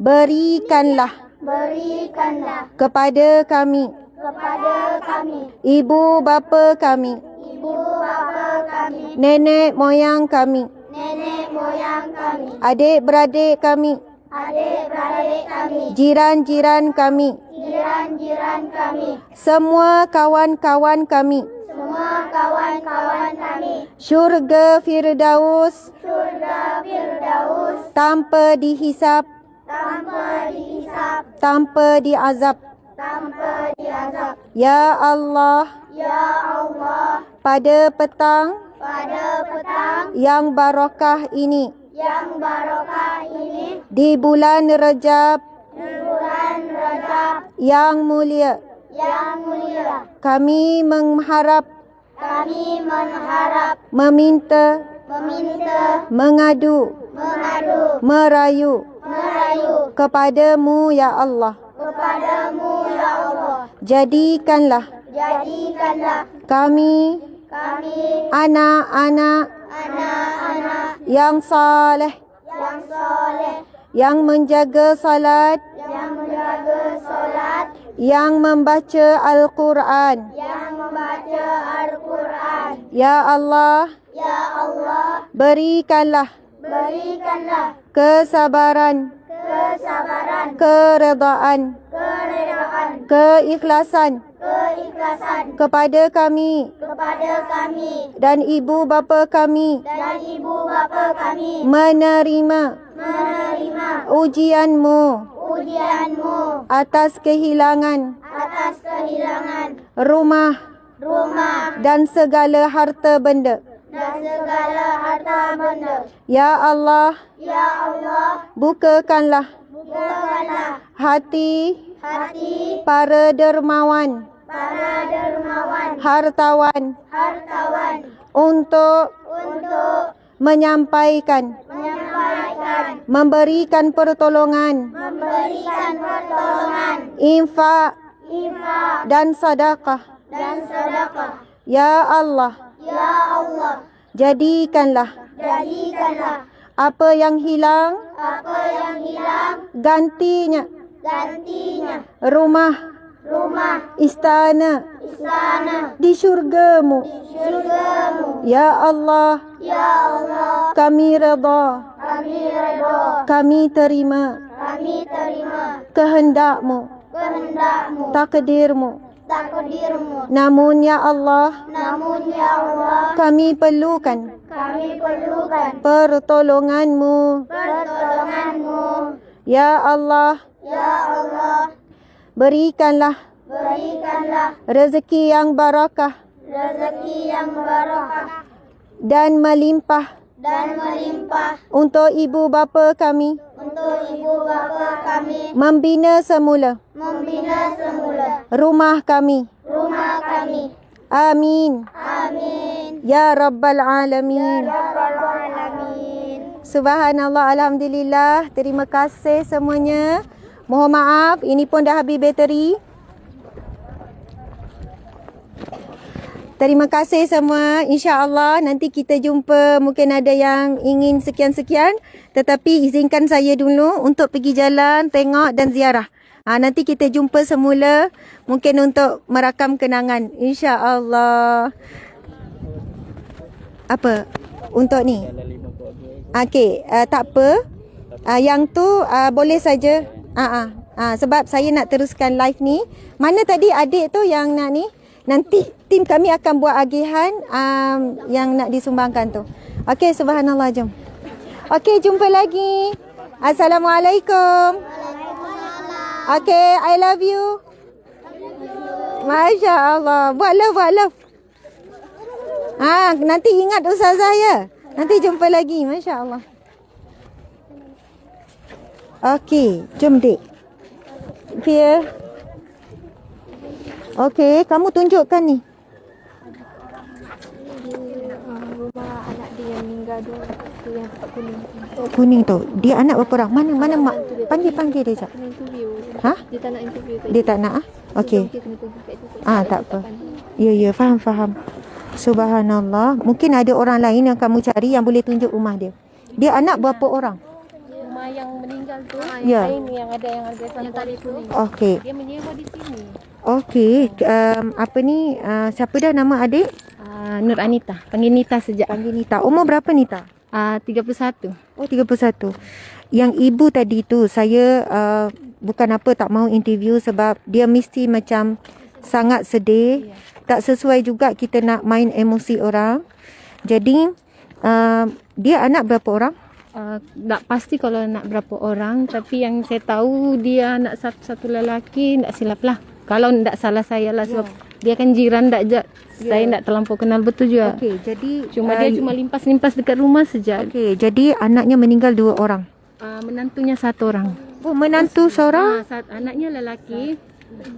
berikanlah kepada kami, ibu bapa kami, nenek moyang kami, adik-beradik kami, jiran-jiran kami, semua kawan-kawan kami, syurga Firdaus tanpa dihisap, tanpa diazab. Ya Allah, pada petang yang barakah ini, di bulan Rajab yang mulia, kami mengharap, meminta, mengadu, merayu kepadamu ya Allah. Jadikanlah kami anak-anak yang saleh, yang menjaga salat, yang membaca Al-Quran. Ya Allah, berikanlah kesabaran, keredaan, keikhlasan kepada kami dan ibu bapa kami menerima ujianmu atas kehilangan rumah dan segala harta benda. Ya Allah, bukakanlah hati para dermawan, hartawan untuk menyampaikan, memberikan pertolongan, infak dan sedekah. Ya Allah, jadikanlah apa yang hilang gantinya rumah istana di syurgamu. Ya Allah, kami redha, kami terima kehendakmu, takdirmu. Namun ya Allah, kami perlukan pertolonganmu. Ya Allah, berikanlah rezeki yang barakah dan melimpah untuk ibu bapa kami, membina semula rumah kami. Amin. Ya Rabbal Alamin. Subhanallah, Alhamdulillah. Terima kasih semuanya. Mohon maaf, ini pun dah habis bateri. Terima kasih semua. InsyaAllah nanti kita jumpa. Mungkin ada yang ingin sekian-sekian. Tetapi izinkan saya dulu untuk pergi jalan, tengok dan ziarah. Nanti kita jumpa semula. Mungkin untuk merakam kenangan. InsyaAllah. Apa? Untuk ni. Okey, tak apa. Yang tu boleh saja. Sebab saya nak teruskan live ni. Mana tadi adik tu yang nak ni? Nanti tim kami akan buat agihan yang nak disumbangkan tu. Okey, subhanallah, jom. Okey, jumpa lagi. Assalamualaikum. Okey, I love you. Masya Allah. Buat love. Nanti ingat Ustazah ya. Nanti jumpa lagi. Masya Allah. Okey, jom dik. Okey. Okey, kamu tunjukkan ni. Rumah anak dia yang meninggal tu yang tempat kuning. Kuning tu. Dia anak berapa orang? Mana mak? Panggil dia jap. Kena interview. Ha? Dia tak nak interview kat Dia tak nak Okey. Dia kena pergi kat tu. Tak apa. Ya, faham. Subhanallah. Mungkin ada orang lain yang kamu cari yang boleh tunjuk rumah dia. Dia anak berapa orang? Rumah yang meninggal tu Ya. yang lain yang ada yang tadi kuning. Okey. Dia menyewa di sini. Okey. Apa ni? Siapa dah nama adik? Nur Anita. Panggil Nita sejak. Panggil Nita. Umur berapa Nita? 31. Oh, 31. Yang ibu tadi tu saya bukan apa tak mau interview sebab dia mesti macam sangat sedih. Tak sesuai juga kita nak main emosi orang. Jadi dia anak berapa orang? Tak pasti kalau nak berapa orang, tapi yang saya tahu dia anak satu lelaki, tak silap lah. Kalau tak salah saya lah sebab dia kan jiran, saya tak terlampau kenal betul juga. Okey, jadi Dia cuma limpas-limpas dekat rumah saja. okey, jadi anaknya meninggal 2 orang. Menantunya 1 orang. Oh, menantu seorang? Anaknya lelaki,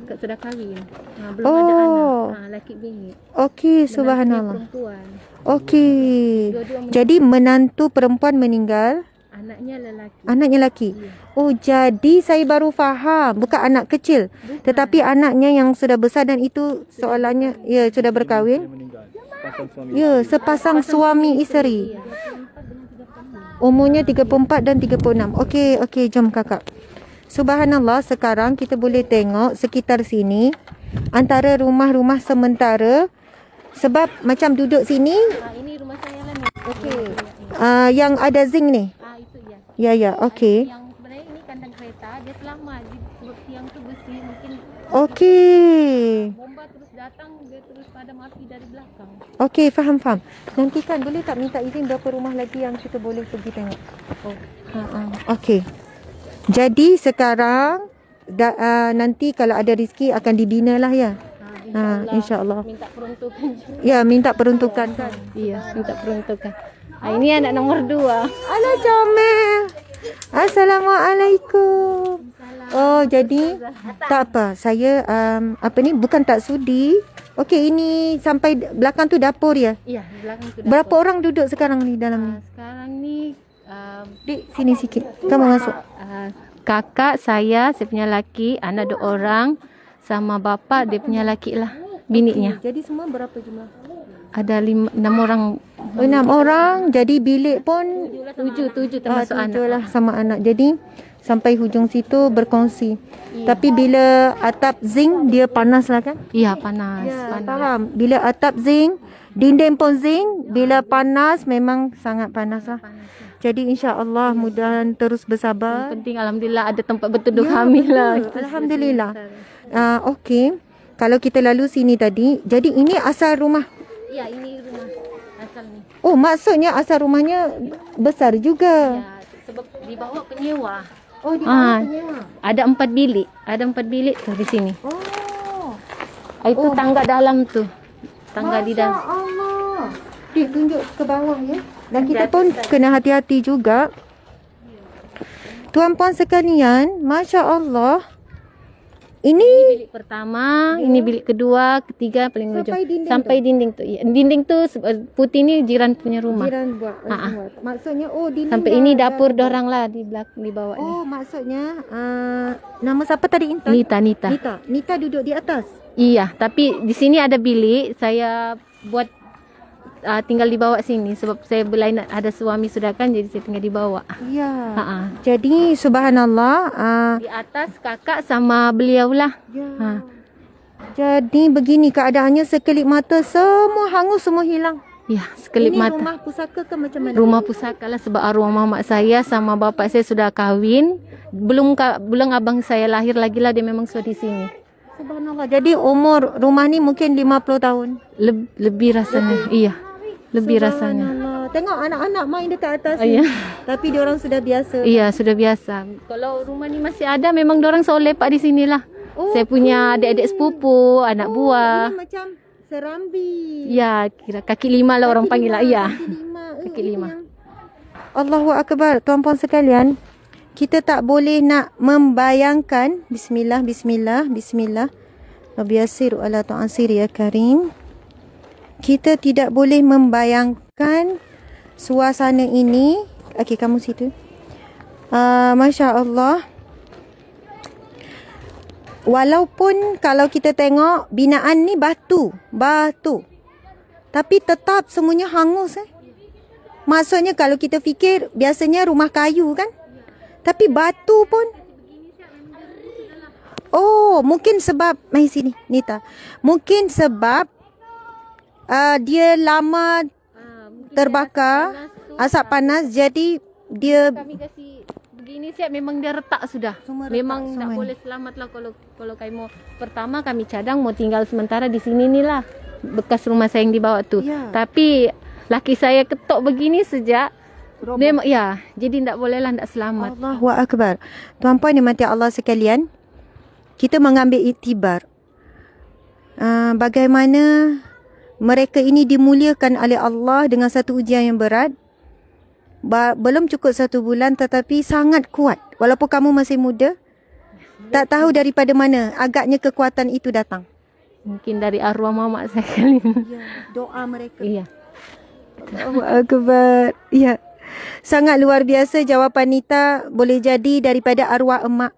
sudah kahwin. Belum ada anak. Lelaki bini. Okey, Menantunya subhanallah. perempuan. Okey. Dua-dua Jadi menantu perempuan meninggal, Anaknya lelaki. anaknya lelaki. Oh, jadi saya baru faham, bukan anak kecil, tetapi anaknya yang sudah besar dan itu soalannya sudah berkahwin. Ya, sepasang suami isteri. Umurnya 34 dan 36. Okey, jom kakak. Subhanallah, sekarang kita boleh tengok sekitar sini antara rumah-rumah sementara sebab macam duduk sini Ini rumah saya lah ni. okey. Yang ada zinc ni. Itu ya. Ya, okey. Yang sebenarnya ini kandang kereta, dia selama sebab tiang tu besi, mungkin Okey. bomba terus datang, dia terus padam api dari belakang. Okey, faham. Nanti kan boleh tak minta izin berapa rumah lagi yang kita boleh pergi tengok? Okey. Jadi sekarang nanti kalau ada rezeki akan dibina lah ya. InsyaAllah. Minta peruntukan juga. Ya, minta peruntukan kan. Iya, minta peruntukan. Ini anak nomor 2. Alah, comel. Assalamualaikum. Oh, jadi tak apa. Saya bukan tak sudi. Okey, ini sampai belakang tu dapur ya. Iya, di belakang tu. Berapa orang duduk sekarang ni dalam ni? Sekarang ni Dik, sini sikit. Kamu masuk. kakak saya punya laki, anak 2 orang, sama bapa dia punya laki lah, bininya. Jadi semua berapa jumlah? Ada 6 orang. 6 orang. Jadi bilik pun 7 termasuk anak. 7 lah sama anak. Jadi sampai hujung situ berkongsi. Tapi bila atap zinc dia panas lah kan? Iya, panas. Faham. Bila atap zinc, dinding pun zinc, bila panas memang sangat panas lah. Jadi insya-Allah mudah terus bersabar. Penting alhamdulillah ada tempat berteduh kami lah. Alhamdulillah. Okey. Kalau kita lalu sini tadi, jadi ini asal rumah. Ya, ini rumah asal ni. Oh, maksudnya asal rumahnya besar juga. Ya, sebab dibawa penyewa. Oh, di bawah penyewa. Ada 4 bilik. Ada 4 bilik tu di sini. Oh. Itu tangga dalam tu. Tangga di dalam. Allah. Dik, tunjuk ke bawah ya. Dan kita pun kena hati-hati juga. Tuan-puan sekalian, Masya Allah. Ini Bilik pertama, ini bilik kedua, ketiga paling ujung. Sampai dinding Sampai dinding tu. Ya, dinding tu putih ni jiran punya rumah. jiran buat. Maksudnya dinding Sampai dah- ini dah- dapur dorang lah di belakang, di bawah ni. Oh, maksudnya nama siapa tadi Intan? Nita. Nita duduk di atas. Iya, tapi di sini ada bilik. Saya buat tinggal di bawah sini sebab saya berlainan ada suami sudah kan, jadi saya tinggal di bawah. Ya. Ha. Jadi subhanallah. Di atas kakak sama beliau lah. Ya. Jadi begini keadaannya, sekelip mata semua hangus, semua hilang. Ya, sekelip Ini mata. rumah pusaka ke macam mana? Rumah pusaka lah sebab arwah mamak saya sama bapak saya sudah kahwin. Belum abang saya lahir lagi lah, dia memang sudah di sini. Subhanallah. Jadi umur rumah ni mungkin 50 tahun. Lebih rasanya. Iya. Lebih rasanya. Subhanallah. Tengok anak-anak main dekat atas Iya. ni. Tapi diorang sudah biasa. Iya, sudah biasa. Kalau rumah ni masih ada, memang diorang selalu lepak di sinilah. Saya punya adik-adik sepupu, anak buah. Ini macam serambi. Ya, kira kaki lima lah orang panggil lah. Iya. Kaki lima. Allahu Akbar. Tuan-puan sekalian, kita tak boleh nak membayangkan. Bismillah, bismillah, bismillah. Wabiasiru ala ta'asir ya karim. Kita tidak boleh membayangkan suasana ini. Okey, kamu situ. Masya Allah. Walaupun kalau kita tengok binaan ni batu. Tapi tetap semuanya hangus. Maksudnya kalau kita fikir biasanya rumah kayu kan? Tapi batu pun. Oh, mungkin sebab mai sini Nita. Mungkin sebab dia lama terbakar, asap panas, jadi dia Kami kasih begini siap, memang dia retak sudah. Semua retak Memang tak semua. boleh selamat lah kalau kami mau. Pertama kami cadang mau tinggal sementara di sini ni lah. Bekas rumah saya yang dibawa tu. Ya. Tapi laki saya ketok begini sejak memang ya, jadi tak boleh lah, tak selamat. Allahu Akbar. Tuan-puan yang mati Allah sekalian, kita mengambil iktibar bagaimana mereka ini dimuliakan oleh Allah dengan satu ujian yang berat. Belum cukup 1 bulan tetapi sangat kuat. Walaupun kamu masih muda, tak tahu daripada mana agaknya kekuatan itu datang. Mungkin dari arwah mamak saya kali. Ya, doa mereka. Iya. Allahu Akbar. Ya. Sangat luar biasa jawapan Nita, boleh jadi daripada arwah emak.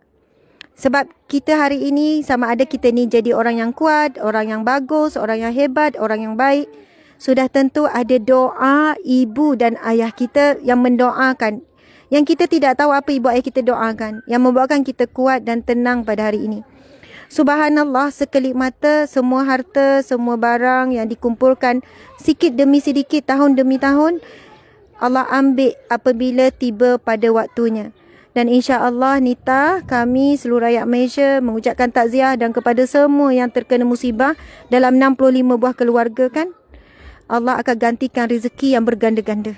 Sebab kita hari ini sama ada kita ni jadi orang yang kuat, orang yang bagus, orang yang hebat, orang yang baik. Sudah tentu ada doa ibu dan ayah kita yang mendoakan. Yang kita tidak tahu apa ibu ayah kita doakan. Yang membuatkan kita kuat dan tenang pada hari ini. Subhanallah, sekelip mata semua harta, semua barang yang dikumpulkan sikit demi sedikit, tahun demi tahun, Allah ambil apabila tiba pada waktunya. Dan insya-Allah Nita, kami seluruh rakyat Malaysia mengucapkan takziah dan kepada semua yang terkena musibah dalam 65 buah keluarga kan. Allah akan gantikan rezeki yang berganda-ganda.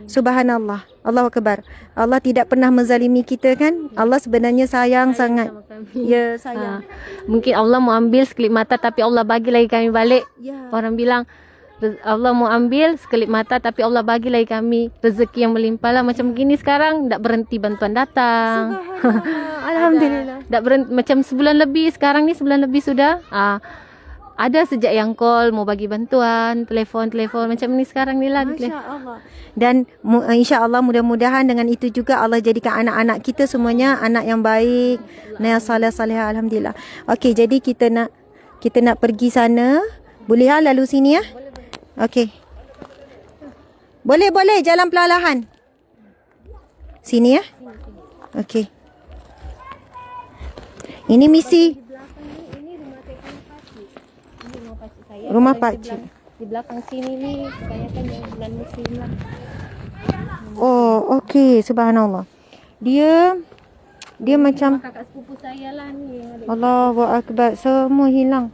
Subhanallah. Allahu Akbar. Allah tidak pernah menzalimi kita kan. Allah sebenarnya sayang sangat. Ya, sayang. Mungkin Allah mau ambil sekelip mata tapi Allah bagi lagi kami balik. Ya. Orang bilang Allah mau ambil sekelip mata tapi Allah bagi lagi kami rezeki yang melimpah lah. Macam begini sekarang tak berhenti bantuan datang. Alhamdulillah. Tak berhenti, macam sebulan lebih sekarang ni, sebulan lebih sudah. Ada sejak yang call mau bagi bantuan, telefon macam ni sekarang ni lah. Masya Allah. Dan insya-Allah mudah-mudahan dengan itu juga Allah jadikan anak-anak kita semuanya anak yang baik, anak yang saleh-salehah. Alhamdulillah. Okey, jadi kita nak pergi sana. Boleh lalu sini ya? Okey. Boleh jalan perlahan. Sini ya? Okey. Ini misi rumah pakcik. Di belakang sini ni kebanyakan yang bulan muslim lah. Oh, okey, subhanallah. Dia macam Kakak sepupu saya lah ni. Allahu Akbar, semua hilang.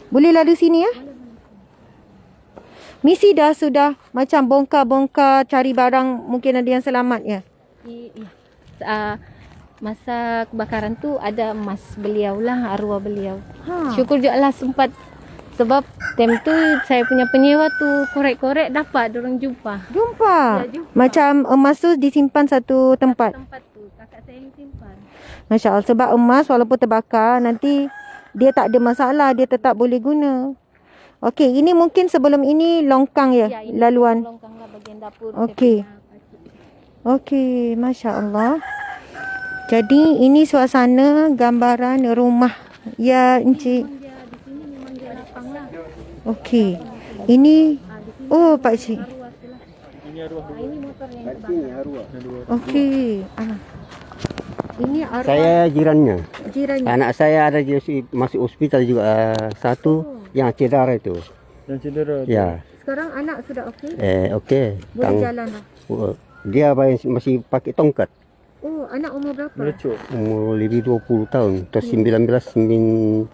Boleh lalu sini ya? Misi dah sudah macam bongkar-bongkar cari barang, mungkin ada yang selamat ya. Masa kebakaran tu ada emas beliau lah, arwah beliau. Ha. Syukur je lah sempat. Sebab time tu saya punya penyewa tu korek-korek dapat dorang jumpa. Jumpa. Ya, jumpa. Macam emas tu disimpan satu tempat. Tempat tu kakak saya yang simpan. Masya Allah, sebab emas walaupun terbakar nanti dia tak ada masalah, dia tetap boleh guna. Okey, ini mungkin sebelum ini longkang ya, Ya, ini laluan. longkang lah bagian dapur. Okey. Okey, Masya Allah. Jadi ini suasana gambaran rumah ya Encik. Okey. Ini Pak Cik. Ini arwah. Ini motor yang Okey. Ini arwah Saya jirannya. jirannya. Anak saya ada masuk hospital juga satu yang cedera itu. Yang cedera tu. Ya. sekarang anak sudah okey? Okey. Boleh jalan dah? Dia masih pakai tongkat. Oh, anak umur berapa? Melecuk. Umur lebih 20 tahun. Terus 1996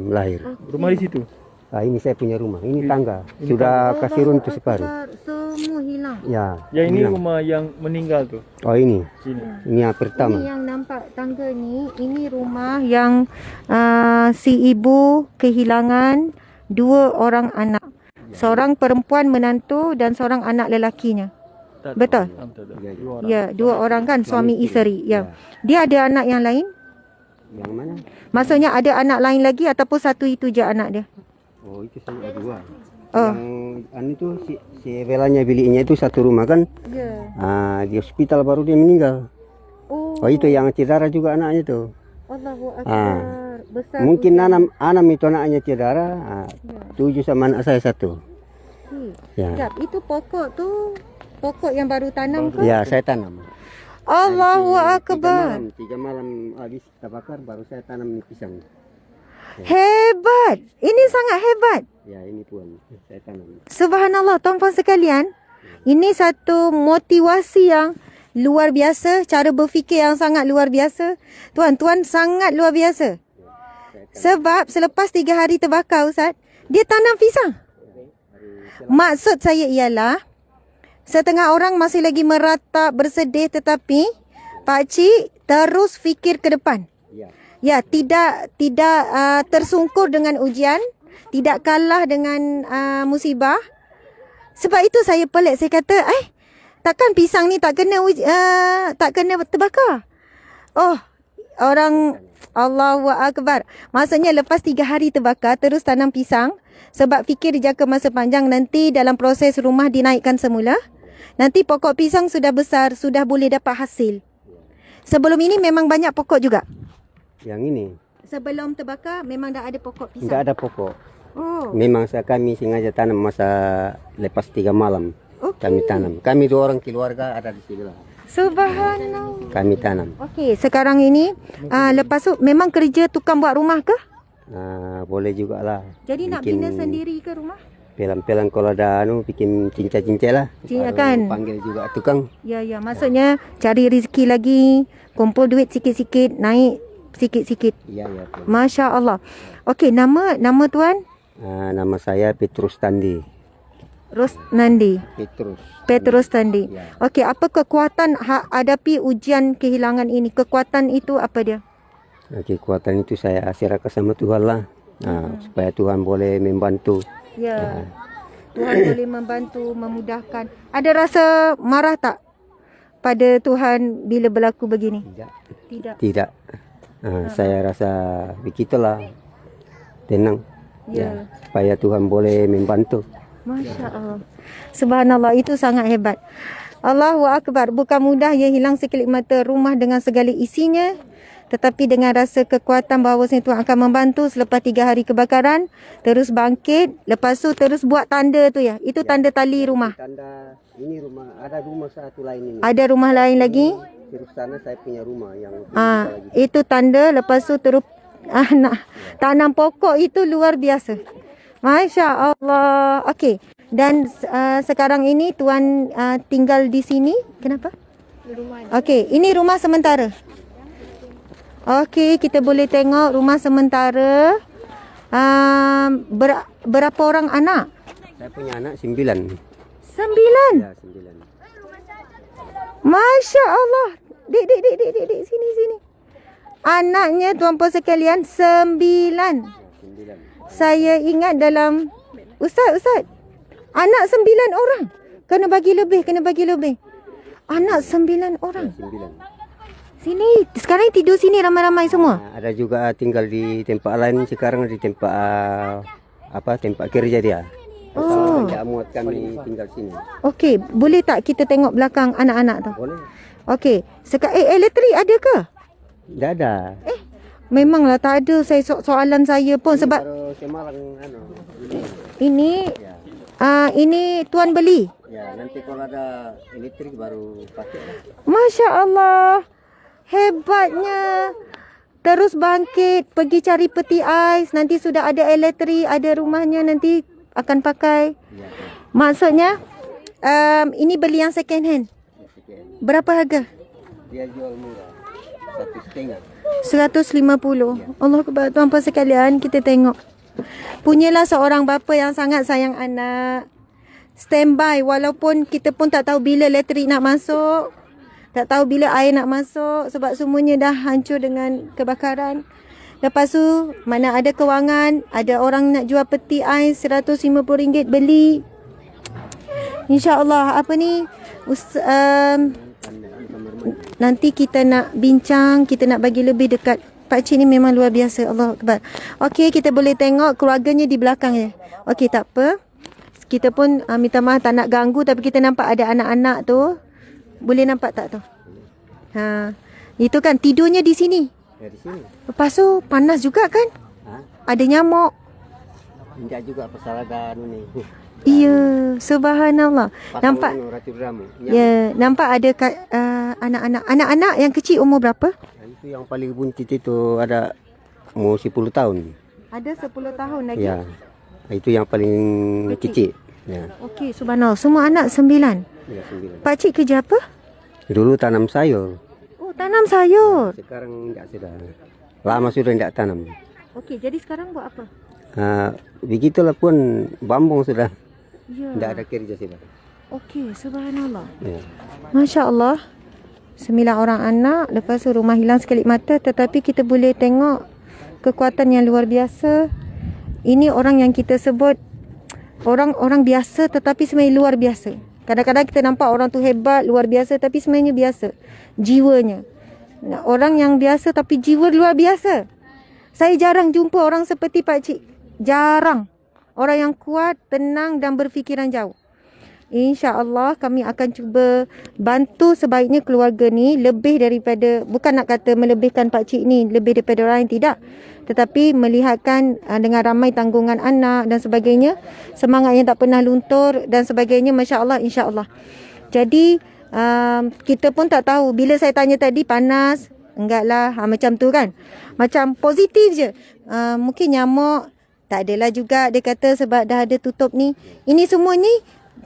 lahir. Rumah di situ. Ini saya punya rumah. Ini tangga. Sudah kasih runtuh separuh. Semua hilang. Ya. Yang ini hilang. rumah yang meninggal tu. Oh ini. Sini. Ini yang pertama. Ini yang nampak tangga ni, ini rumah yang si ibu kehilangan 2 orang anak. Seorang perempuan menantu dan seorang anak lelakinya. Betul? Ya, 2 orang kan suami isteri. Ya. Dia ada anak yang lain? Yang mana? Maksudnya ada anak lain lagi ataupun satu itu je anak dia? Oh itu saya ada 2. Oh. Yang itu si velanya biliknya itu satu rumah kan. Ya. Di hospital baru dia meninggal. Oh itu yang cedera juga anaknya tuh. Allahu Akbar. Besar. Mungkin Anam itu anaknya cedera. 7 sama anak saya 1. Ya. Sekejap, itu pokok tu pokok yang baru tanam ke? Ya saya tanam. Allahu Akbar. 3 malam habis kita bakar baru saya tanam ini pisang. Hebat. Ini sangat hebat. Ya ini tuan saya tanam. Subhanallah, tuan-puan sekalian. Ini satu motivasi yang luar biasa, cara berfikir yang sangat luar biasa. Tuan-tuan sangat luar biasa. Sebab selepas 3 hari terbakar Ustaz, dia tanam pisang. Maksud saya ialah setengah orang masih lagi meratap, bersedih, tetapi pakcik terus fikir ke depan. Ya, tidak tersungkur dengan ujian, tidak kalah dengan musibah. Sebab itu saya pelik, saya kata, takkan pisang ni tak kena terbakar. Oh, orang Allahu Akbar. Maksudnya lepas 3 hari terbakar terus tanam pisang sebab fikir jangka masa panjang, nanti dalam proses rumah dinaikkan semula. Nanti pokok pisang sudah besar, sudah boleh dapat hasil. Sebelum ini memang banyak pokok juga. Yang ini Sebelum terbakar memang dah ada pokok pisang. enggak ada pokok. Oh. Memang kami sengaja tanam masa lepas 3 malam. Okey. Kami tanam. Kami 2 orang keluarga ada di sini lah. Subhanallah. Kami tanam. Okey, sekarang ini lepas tu memang kerja tukang buat rumah ke? Boleh jugalah. Jadi nak bina sendiri ke rumah? Pelan-pelan kalau ada bikin cincai-cincai lah. Cincai Baru kan? Panggil juga tukang. Ya, maksudnya cari rezeki lagi, kumpul duit sikit-sikit, naik sikit-sikit. Ya. Masya Allah. Okey, nama tuan? Nama saya Petrus Tandi. Rosnandi. Petrus Tandi. Ya. Okey, apa kekuatan hadapi ujian kehilangan ini? Kekuatan itu apa dia? Kekuatan itu saya serahkan sama Tuhan lah. Supaya Tuhan boleh membantu. Ya. Tuhan boleh membantu, memudahkan. Ada rasa marah tak pada Tuhan bila berlaku begini? Tidak. Saya rasa begitulah. Tenang. Ya. Supaya Tuhan boleh membantu. Masya Allah. Subhanallah, itu sangat hebat. Allahu Akbar. Bukan mudah ya hilang sekelip mata rumah dengan segala isinya. Tetapi dengan rasa kekuatan bahawa Tuhan akan membantu selepas 3 hari kebakaran. Terus bangkit. Lepas tu terus buat tanda tu ya. Itu tanda tali rumah. Tanda ini rumah. Ada rumah satu lain ini. Ada rumah lain lagi. Terus sana saya punya rumah yang itu tanda. Lepas tu terus nak tanam pokok itu luar biasa. Masya Allah. Okey. Dan sekarang ini tuan tinggal di sini. Kenapa? Okey. Ini rumah sementara. Okey. Kita boleh tengok rumah sementara. Berapa orang anak? Saya punya anak 9. 9. Ya, 9. Masya Allah. Dik. Sini. Anaknya tuan-puan sekalian 9. Saya ingat dalam Ustaz, anak 9 orang. Kena bagi lebih. Anak 9 orang. 9. Sini, sekarang tidur sini ramai-ramai semua. Ada juga tinggal di tempat lain sekarang di tempat tempat kerja dia. Oh. Dia muat kami tinggal sini. Okey, boleh tak kita tengok belakang anak-anak tu? Boleh? Okey, elektrik ada ke? Tidak ada. Memanglah tak ada. Soalan saya pun sebab Baru semalam ini ini tuan beli. Ya, nanti kalau ada elektrik baru pakai lah. Masya Allah. Hebatnya. Terus bangkit, pergi cari peti ais. Nanti sudah ada elektrik, ada rumahnya. Nanti akan pakai. Maksudnya ini beli yang second hand. Berapa harga? Dia jual murah. 1,5. 150. Allah Akbar. Tuan-tuan sekalian, kita tengok. Punyalah seorang bapa yang sangat sayang anak. Standby walaupun kita pun tak tahu bila elektrik nak masuk. Tak tahu bila air nak masuk sebab semuanya dah hancur dengan kebakaran. Lepas tu mana ada kewangan, ada orang nak jual peti ais RM150 beli. InsyaAllah apa ni nanti kita nak bincang, kita nak bagi lebih dekat. Pakcik ni memang luar biasa. Allah Akbar. Okey, kita boleh tengok keluarganya di belakang je. Okey, tak apa. Kita pun minta maaf tak nak ganggu, tapi kita nampak ada anak-anak tu. Boleh nampak tak tu? Itu kan tidurnya di sini. Dari sini. Lepas tu panas juga kan? Ada nyamuk. Tidak juga pasal ada ni. Iya, subhanallah. Nampak? Racun rambut. Ya, nampak ada anak-anak yang kecil umur berapa? Itu yang paling buncit itu ada umur 10 tahun. Ada 10 tahun lagi. Ya. Itu yang paling kecil. Ya. Okey, subhanallah. Semua anak 9. Ya, 9. Pakcik kerja apa? Dulu tanam sayur. Oh, tanam sayur. Sekarang tidak sudah. Lama sudah tidak tanam. Okey, jadi sekarang buat apa? Begitulah pun bambung sudah. Ya. Tidak ada kerja sudah. Okey, subhanallah. Ya. Masya Allah. 9 orang anak. Lepas tu rumah hilang sekelip mata. Tetapi kita boleh tengok kekuatan yang luar biasa. Ini orang yang kita sebut orang biasa tetapi sebenarnya luar biasa. Kadang-kadang kita nampak orang tu hebat, luar biasa tapi sebenarnya biasa. Jiwanya. Orang yang biasa tapi jiwa luar biasa. Saya jarang jumpa orang seperti Pakcik. Jarang. Orang yang kuat, tenang dan berfikiran jauh. InsyaAllah kami akan cuba bantu sebaiknya keluarga ni lebih daripada, bukan nak kata melebihkan Pakcik ni lebih daripada orang yang tidak, tetapi melihatkan dengan ramai tanggungan anak dan sebagainya, semangat yang tak pernah luntur dan sebagainya, masya-Allah, insya-Allah. Jadi kita pun tak tahu, bila saya tanya tadi panas, enggaklah, macam tu kan. Macam positif je. Mungkin nyamuk, tak adalah juga dia kata sebab dah ada tutup ni. Ini semua ni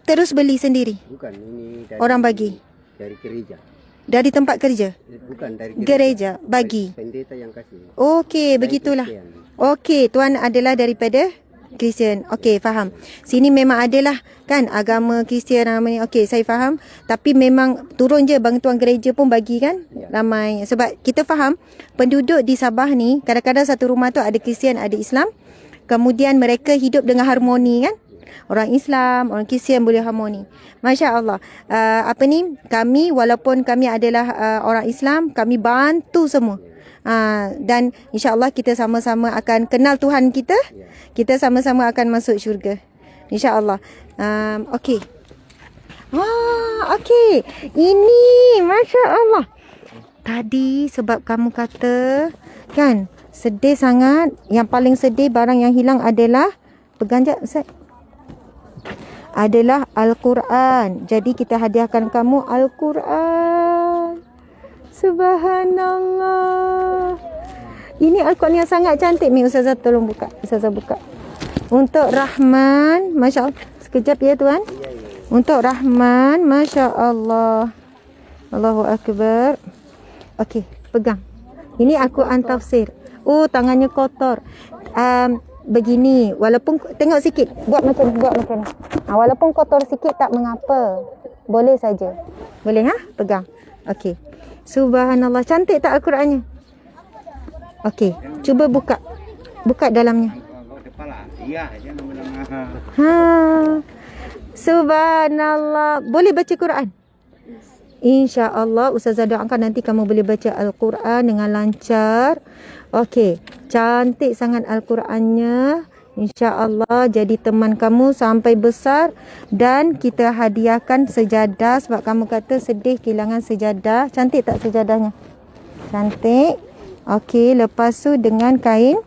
terus beli sendiri. Bukan, ini dari, orang bagi. Dari gereja. Dari tempat kerja. Bukan dari gereja bagi. Pendeta yang kasih. Okey, begitulah. Okey, tuan adalah daripada Kristian. Okey, faham. Sini memang adalah kan agama Kristian namanya. Okey, saya faham. Tapi memang turun je bantuan gereja pun bagi kan? Ya. Ramai. Sebab kita faham penduduk di Sabah ni kadang-kadang satu rumah tu ada Kristian, ada Islam. Kemudian mereka hidup dengan harmoni kan? Orang Islam, orang Kristian boleh harmoni. Masya Allah. Kami walaupun kami adalah orang Islam, kami bantu semua. Dan insya-Allah kita sama-sama akan kenal Tuhan kita. Kita sama-sama akan masuk syurga. Insya-Allah. Okey. Okey. Ini Masya Allah. Tadi sebab kamu kata kan sedih sangat. Yang paling sedih barang yang hilang adalah pegang jap Ustaz. Adalah Al-Quran. Jadi kita hadiahkan kamu Al-Quran. Subhanallah. Ini Al-Quran yang sangat cantik. Ustazah tolong buka. Ustazah buka. Untuk Rahman. Masya Allah. Sekejap ya tuan. Untuk Rahman. Masya Allah. Allahu Akbar. Okey, pegang. Ini Al-Quran tafsir. Oh, tangannya kotor. Begini, walaupun tengok sikit, buat macam walaupun kotor sikit tak mengapa. Boleh saja. Boleh pegang. Okey. Subhanallah, cantik tak Al-Qurannya? Okey, cuba buka. Buka dalamnya. Subhanallah. Boleh baca Quran? InsyaAllah Ustazah doakan nanti kamu boleh baca Al-Quran dengan lancar. Okey, cantik sangat Al-Qurannya. InsyaAllah jadi teman kamu sampai besar. Dan kita hadiahkan sejadah sebab kamu kata sedih kehilangan sejadah. Cantik tak sejadahnya? Cantik. Okey, lepas tu dengan kain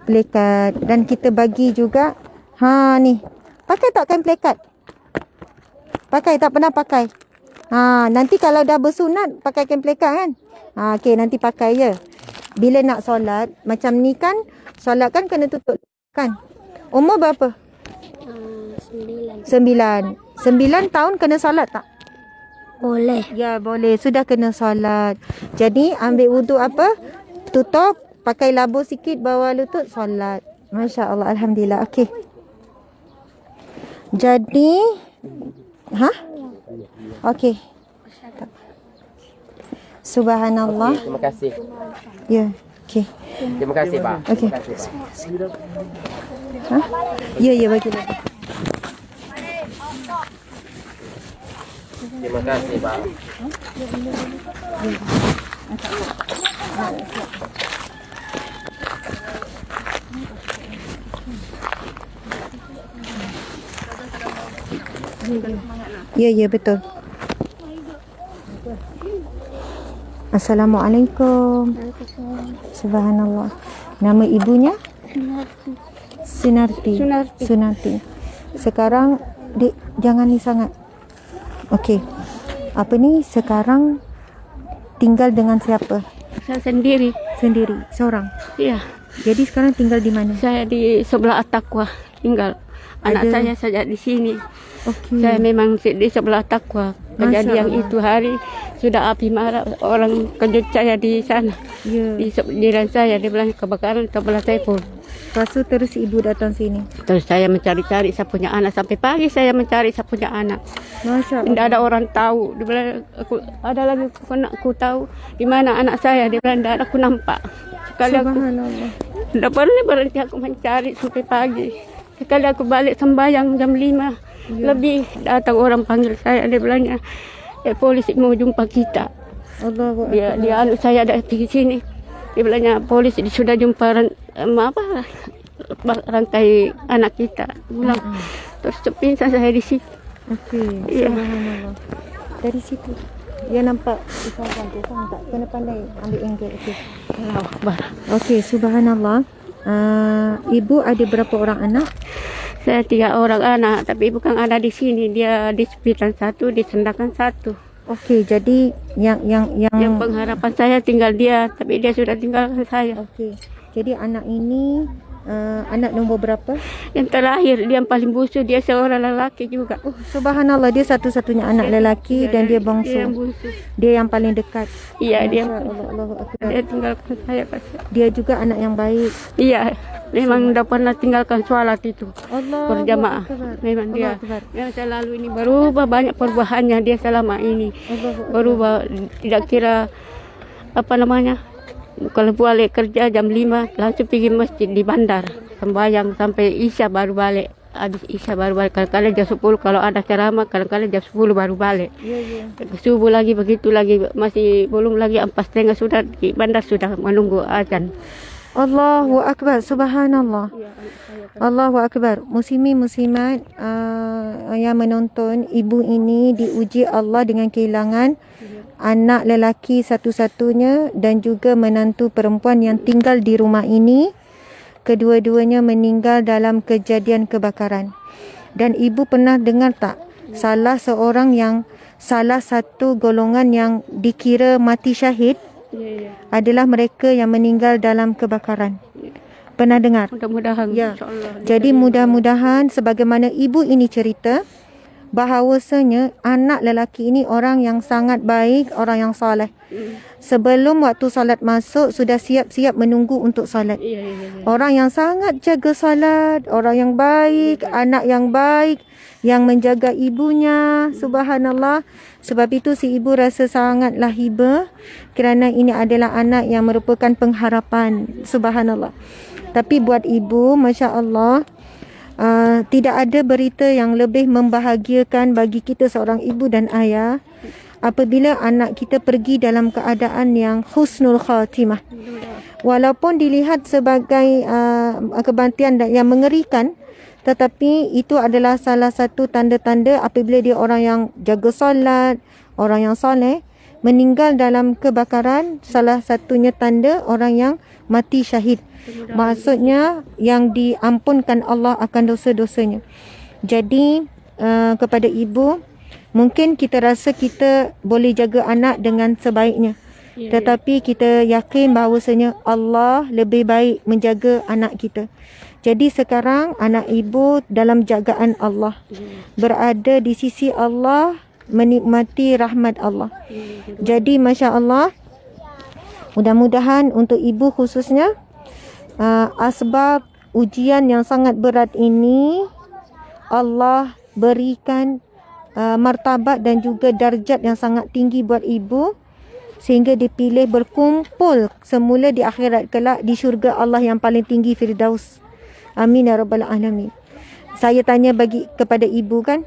plekat. Dan kita bagi juga. Ni. Pakai tak kain plekat? Pakai, tak pernah pakai. Nanti kalau dah bersunat pakai kain plekat kan? Okey, nanti pakai je. Bila nak solat, macam ni kan, solat kan kena tutup kan? Umur berapa? 9. 9 tahun kena solat tak? Boleh. Ya, boleh. Sudah kena solat. Jadi ambil wuduk apa? Tutup, pakai labuh sikit bawah lutut, solat. Masya Allah, alhamdulillah. Okey. Jadi okey. Subhanallah. Terima kasih. Ya, okey. Terima kasih, Pak. Okey. Ya, bagi. Terima kasih, Pak. Ya, betul. Assalamualaikum. Subhanallah. Nama ibunya? Sunarti. Sekarang jangan ni sangat. Okey. Apa ni sekarang tinggal dengan siapa? Saya sendiri. Sendiri, seorang. Iya, Jadi sekarang tinggal di mana? saya di sebelah At-Taqwa tinggal. Anak saya saja di sini. Okey. Saya memang di sebelah Taqwa. Kejadian Allah. itu hari sudah api marah, orang kejut saya di sana. Ya. Di jiran saya, dia bilang kebakaran sebelah saya pun. Lepas tu terus ibu datang sini. Terus saya mencari-cari saya punya anak sampai pagi, saya mencari saya punya anak. Masya Tidak Allah. ada orang tahu. Dia bilang ada lagi aku tahu di mana anak saya. Dia bilang tidak ada, aku nampak. Sekali aku Subhanallah. tidak pernah berhenti aku mencari sampai pagi. Sekali aku balik sembahyang jam 5 lebih, datang orang panggil saya. Dia bilangnya polisi mau jumpa kita. Allahu Dia saya ada di sini. Dia bilangnya polisi sudah jumpa rantai anak kita. Dia bilang terus pingsan saya di situ. Okey. Iya. Subhanallah. Dari situ dia nampak usahawan tu, faham tak? Kena pandai ambil angle. Okey. Allahu Akbar. Okey, subhanallah. Ibu ada berapa orang anak? Saya 3 orang anak, tapi bukan ada di sini. Dia di Sepitan 1, di Sendakan 1. Okey, jadi yang Yang pengharapan saya tinggal dia, tapi dia sudah tinggalkan saya. okey. Jadi anak ini anak nombor berapa? Yang terakhir, dia yang paling busuk, dia seorang lelaki juga. Oh, subhanallah, dia satu-satunya anak lelaki dan dia Dia yang bongsu. busuk. Dia yang paling dekat. Iya, dia Masya Allah, Allahu Akbar. dia tinggalkan saya. Pasal. Dia juga anak yang baik. Iya, memang tidak pernah tinggalkan sholat itu. Allah Berjamaah. Memang dia. Yang selalu ini berubah, banyak perubahannya dia selama ini. Berubah, tidak kira apa namanya. Kalau balik kerja jam 5 langsung pergi masjid di bandar, sembahyang sampai Isya baru balik. Habis Isya baru balik. Kadang-kadang jam 10 kalau ada ceramah, kadang-kadang jam 10 baru balik. Subuh lagi begitu lagi, masih belum lagi 4:30 sudah di bandar, sudah menunggu azan. Allahu Akbar, subhanallah. Allahu Akbar. Muslimin muslimat yang menonton, ibu ini diuji Allah dengan kehilangan anak lelaki satu-satunya dan juga menantu perempuan yang tinggal di rumah ini. Kedua-duanya meninggal dalam kejadian kebakaran. Dan ibu pernah dengar tak salah satu golongan yang dikira mati syahid adalah mereka yang meninggal dalam kebakaran. Pernah dengar? Mudah-mudahan. Ya. InsyaAllah. Jadi mudah-mudahan sebagaimana ibu ini cerita bahawasanya anak lelaki ini orang yang sangat baik, orang yang soleh. Sebelum waktu solat masuk sudah siap-siap menunggu untuk solat. Orang yang sangat jaga solat, orang yang baik, anak yang baik yang menjaga ibunya. Subhanallah. Sebab itu si ibu rasa sangatlah hibah kerana ini adalah anak yang merupakan pengharapan. Subhanallah. Tapi buat ibu, masya-Allah, tidak ada berita yang lebih membahagiakan bagi kita seorang ibu dan ayah apabila anak kita pergi dalam keadaan yang husnul khatimah. Walaupun dilihat sebagai kematian yang mengerikan, tetapi itu adalah salah satu tanda-tanda apabila dia orang yang jaga solat, orang yang soleh, meninggal dalam kebakaran, salah satunya tanda orang yang mati syahid. Maksudnya yang diampunkan Allah akan dosa-dosanya. Jadi kepada ibu, mungkin kita rasa kita boleh jaga anak dengan sebaiknya. Tetapi kita yakin bahawasanya Allah lebih baik menjaga anak kita. Jadi sekarang anak ibu dalam jagaan Allah, berada di sisi Allah, menikmati rahmat Allah. Jadi Masya Allah, mudah-mudahan untuk ibu khususnya, asbab ujian yang sangat berat ini Allah berikan martabat dan juga darjat yang sangat tinggi buat ibu, sehingga dipilih berkumpul semula di akhirat kelak di syurga Allah yang paling tinggi, Firdaus. Amin ya rabbal alamin. Saya tanya kepada ibu kan,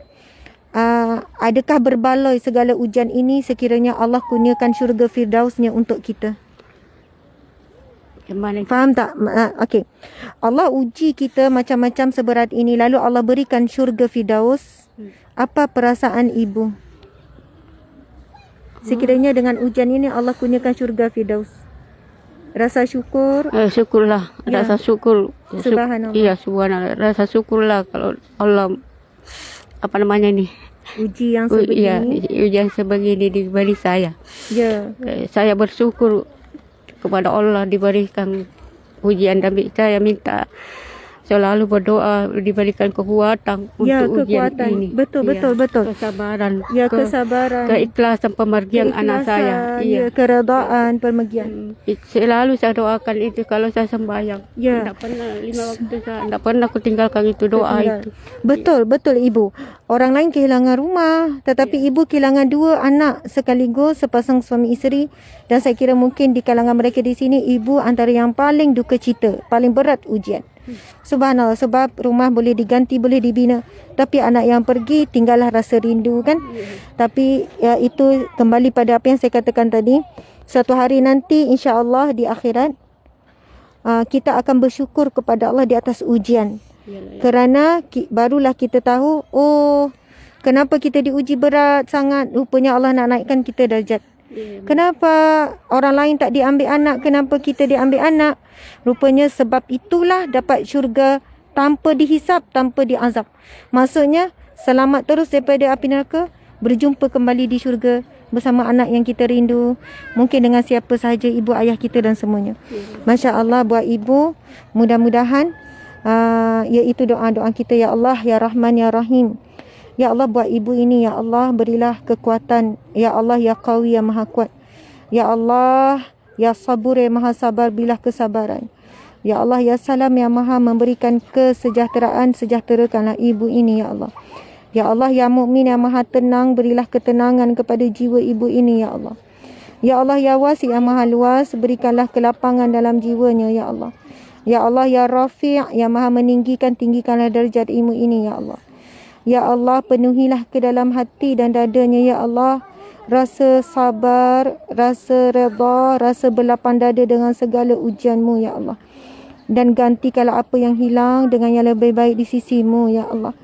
adakah berbaloi segala ujian ini sekiranya Allah kurniakan syurga Firdausnya untuk kita? Gimana? Faham tak? Okey. Allah uji kita macam-macam seberat ini, lalu Allah berikan syurga Firdaus. Apa perasaan ibu? Sekiranya dengan ujian ini Allah kurniakan syurga Firdaus. Rasa syukur? Syukurlah. Ya. Rasa syukur. Subhanallah. Iya, subhanallah. Rasa syukurlah kalau Allah ni? Uji yang Iya, sebegini. ujian sebegini diberi saya. Ya. Saya bersyukur kepada Allah diberikan ujian, dan saya minta selalu berdoa diberikan kekuatan Ya, untuk ujian kekuatan. ini. Betul, Ya, betul, betul. Kesabaran. Ya, kesabaran. Keikhlasan pemergian anak saya. Keikhlasan, ya, keredaan, permergian. Selalu saya doakan itu kalau saya sembahyang. Ya. Tidak pernah 5 waktu saya tidak pernah aku tinggalkan itu doa Ketinggal. itu. Betul, betul ibu. Orang lain kehilangan rumah, tetapi ibu kehilangan 2 anak sekaligus, sepasang suami isteri, dan saya kira mungkin di kalangan mereka di sini ibu antara yang paling duka cita, paling berat ujian. Subhanallah, sebab rumah boleh diganti, boleh dibina, tapi anak yang pergi tinggallah rasa rindu kan. Tapi ya, itu kembali pada apa yang saya katakan tadi. Suatu hari nanti insya-Allah di akhirat kita akan bersyukur kepada Allah di atas ujian. Kerana barulah kita tahu, oh, kenapa kita diuji berat sangat. Rupanya Allah nak naikkan kita darjat. Kenapa orang lain tak diambil anak, kenapa kita diambil anak? Rupanya sebab itulah dapat syurga tanpa dihisap, tanpa diazab. Maksudnya selamat terus daripada api neraka, berjumpa kembali di syurga bersama anak yang kita rindu, mungkin dengan siapa sahaja, ibu ayah kita dan semuanya. Masya Allah buat ibu, mudah-mudahan iaitu doa-doa kita, ya Allah, ya Rahman, ya Rahim. Ya Allah, buat ibu ini, ya Allah, berilah kekuatan. Ya Allah, ya Qawi, ya Maha Kuat. Ya Allah, ya Sabur, ya Maha Sabar, berilah kesabaran. Ya Allah, ya Salam, ya Maha memberikan kesejahteraan, sejahterakanlah ibu ini, ya Allah. Ya Allah, ya Mukmin, ya Maha Tenang, berilah ketenangan kepada jiwa ibu ini, ya Allah. Ya Allah, ya Wasi, ya Maha Luas, berikanlah kelapangan dalam jiwanya, ya Allah. Ya Allah, ya Rafi', ya Maha meninggikan, tinggikanlah darjat ibu ini, ya Allah. Ya Allah, penuhilah ke dalam hati dan dadanya, ya Allah, rasa sabar, rasa redha, rasa berlapang dada dengan segala ujianmu, ya Allah. Dan gantikanlah apa yang hilang dengan yang lebih baik di sisimu, ya Allah.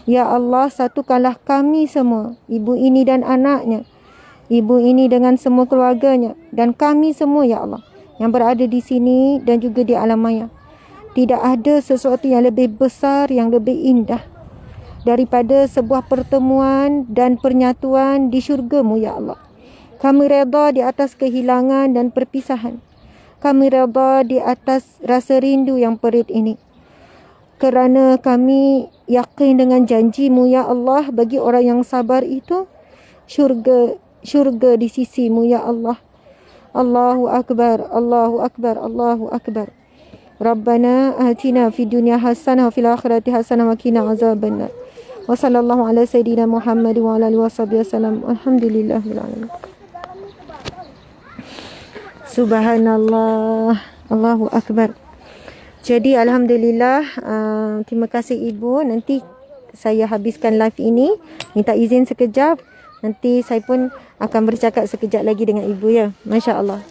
Ya Allah, satukanlah kami semua, ibu ini dan anaknya, ibu ini dengan semua keluarganya, dan kami semua, ya Allah, yang berada di sini dan juga di alam maya. Tidak ada sesuatu yang lebih besar, yang lebih indah daripada sebuah pertemuan dan pernyatuan di syurga-Mu, ya Allah. Kami redha di atas kehilangan dan perpisahan. Kami redha di atas rasa rindu yang perit ini. Kerana kami yakin dengan janji-Mu, ya Allah, bagi orang yang sabar itu syurga di sisi-Mu, ya Allah. Allahu Akbar, Allahu Akbar, Allahu Akbar. Rabbana atina fid dunya hasanah wa fil akhirati hasanah wa qina azabannar. Wa sallallahu ala sayyidina Muhammad wa ala alihi wasallam. Alhamdulillahil alamin. Subhanallah, Allahu Akbar. Jadi alhamdulillah, terima kasih ibu. Nanti saya habiskan live ini, minta izin sekejap. Nanti saya pun akan bercakap sekejap lagi dengan ibu, ya. Masya-Allah.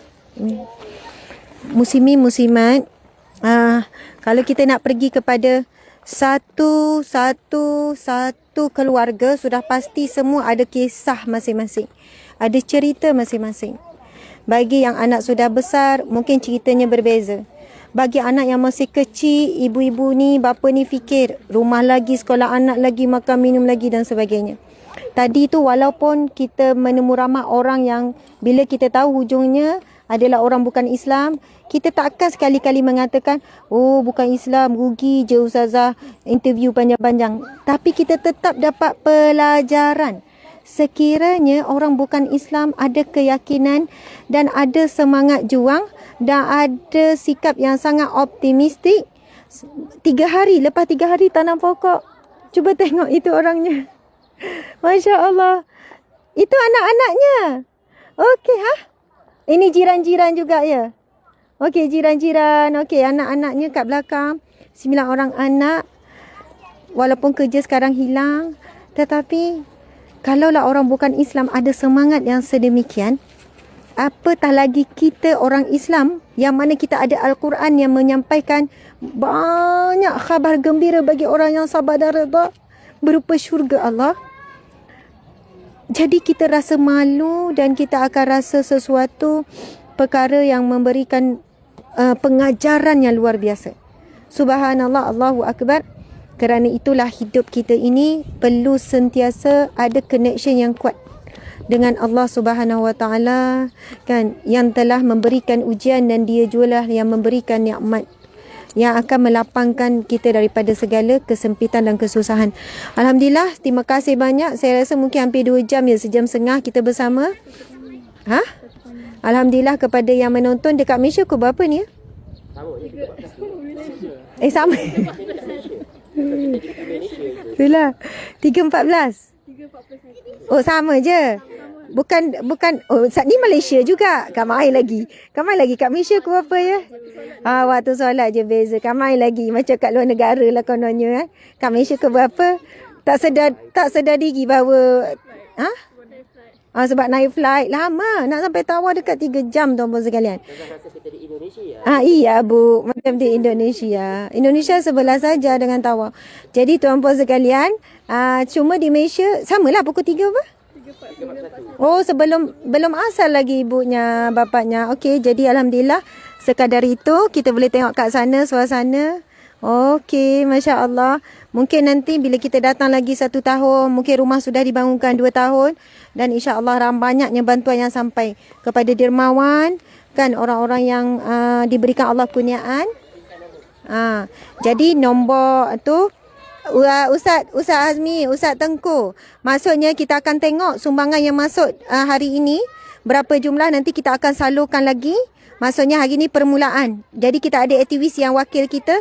Muslimi muslimat, kalau kita nak pergi kepada satu keluarga, sudah pasti semua ada kisah masing-masing, ada cerita masing-masing. Bagi yang anak sudah besar, mungkin ceritanya berbeza. Bagi anak yang masih kecil, ibu-ibu ni, bapa ni fikir rumah lagi, sekolah anak lagi, makan minum lagi dan sebagainya. Tadi tu walaupun kita menemu ramai orang yang bila kita tahu hujungnya adalah orang bukan Islam, kita tak akan sekali-kali mengatakan, oh bukan Islam, rugi je ustazah interview panjang-panjang. Tapi kita tetap dapat pelajaran. Sekiranya orang bukan Islam ada keyakinan dan ada semangat juang dan ada sikap yang sangat optimistik, 3 hari, lepas 3 hari tanam pokok. Cuba tengok itu orangnya. Masya Allah. Itu anak-anaknya. Okey, Ini jiran-jiran juga ya? Okey, jiran-jiran. Okey, anak-anaknya kat belakang. 9 orang anak. Walaupun kerja sekarang hilang. Tetapi, kalaulah orang bukan Islam ada semangat yang sedemikian, apatah lagi kita orang Islam yang mana kita ada Al-Quran yang menyampaikan banyak khabar gembira bagi orang yang sabar dan redha berupa syurga Allah. Jadi kita rasa malu dan kita akan rasa sesuatu perkara yang memberikan pengajaran yang luar biasa. Subhanallah, Allahu Akbar. Kerana itulah hidup kita ini perlu sentiasa ada connection yang kuat dengan Allah Subhanahu Wa Taala, kan, yang telah memberikan ujian dan dia jualah yang memberikan nikmat yang akan melapangkan kita daripada segala kesempitan dan kesusahan. Alhamdulillah, terima kasih banyak. Saya rasa mungkin hampir 2 jam ya, sejam setengah kita bersama. Alhamdulillah kepada yang menonton dekat Malaysia pukul berapa ni? Sama. Itulah 3.14. Oh sama je. Bukan ni Malaysia juga. Kamai lagi kat Malaysia pukul berapa ya? Waktu solat je beza. Kamai lagi macam kat luar negara lah kononnya. Kat Malaysia pukul berapa? Tak sedar diri bahawa sebab naik flight lama, nak sampai Tawau dekat 3 jam tuan-puan sekalian. Iya Bu, macam di Indonesia. Indonesia sebelah saja dengan Tawau. Jadi tuan-puan sekalian, cuma di Malaysia samalah pukul 3 apa? Oh, belum asal lagi ibunya, bapaknya. Okey, jadi alhamdulillah sekadar itu kita boleh tengok kat sana suasana. Okey, Masya Allah. Mungkin nanti bila kita datang lagi 1 tahun, mungkin rumah sudah dibangunkan 2 tahun. Dan insya Allah banyaknya bantuan yang sampai kepada dermawan, kan, orang-orang yang diberikan Allah kurniaan. Jadi nombor tu, Ustaz Azmi, Ustaz Tengku, maksudnya kita akan tengok sumbangan yang masuk hari ini. Berapa jumlah nanti kita akan salurkan lagi. Maksudnya hari ini permulaan. Jadi kita ada aktivis yang wakil kita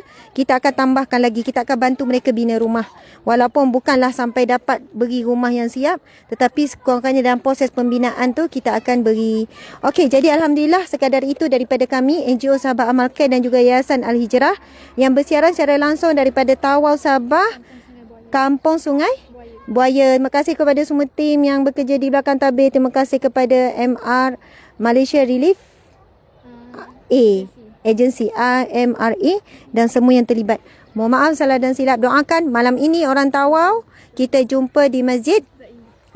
akan tambahkan lagi. Kita akan bantu mereka bina rumah. Walaupun bukanlah sampai dapat beri rumah yang siap, tetapi sekurang-kurangnya dalam proses pembinaan tu kita akan beri. Okey, jadi alhamdulillah sekadar itu daripada kami NGO Sahabat Amal Care dan juga Yayasan Al-Hijrah yang bersiaran secara langsung daripada Tawau, Sabah, Kampung Sungai Buaya. Terima kasih kepada semua tim yang bekerja di belakang tabir. Terima kasih kepada MR Malaysia Relief agensi MRA dan semua yang terlibat. Mohon maaf salah dan silap. Doakan malam ini orang Tawau kita jumpa di Masjid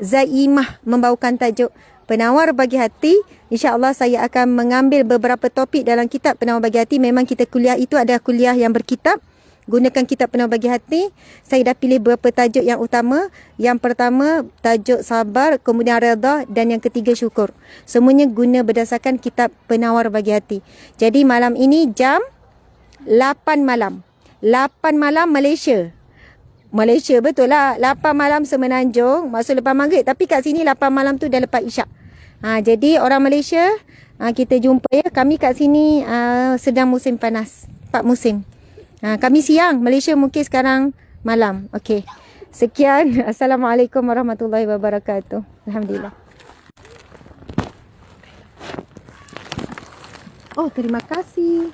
Zaimah membawakan tajuk Penawar Bagi Hati. InsyaAllah saya akan mengambil beberapa topik dalam kitab Penawar Bagi Hati. Memang kita kuliah itu adalah kuliah yang berkitab. Gunakan kitab Penawar Bagi Hati. Saya dah pilih beberapa tajuk yang utama. Yang pertama tajuk sabar, kemudian redha, dan yang ketiga syukur. Semuanya guna berdasarkan kitab Penawar Bagi Hati. Jadi malam ini jam 8 malam. 8 malam Malaysia. Malaysia betul lah. 8 malam Semenanjung. Maksud lepas maghrib. Tapi kat sini 8 malam tu dah lepas isyak. Jadi orang Malaysia, kita jumpa ya. Kami kat sini sedang musim panas. 4 musim. Kami siang, Malaysia mungkin sekarang malam. Okey. Sekian. Assalamualaikum warahmatullahi wabarakatuh. Alhamdulillah. Oh, terima kasih.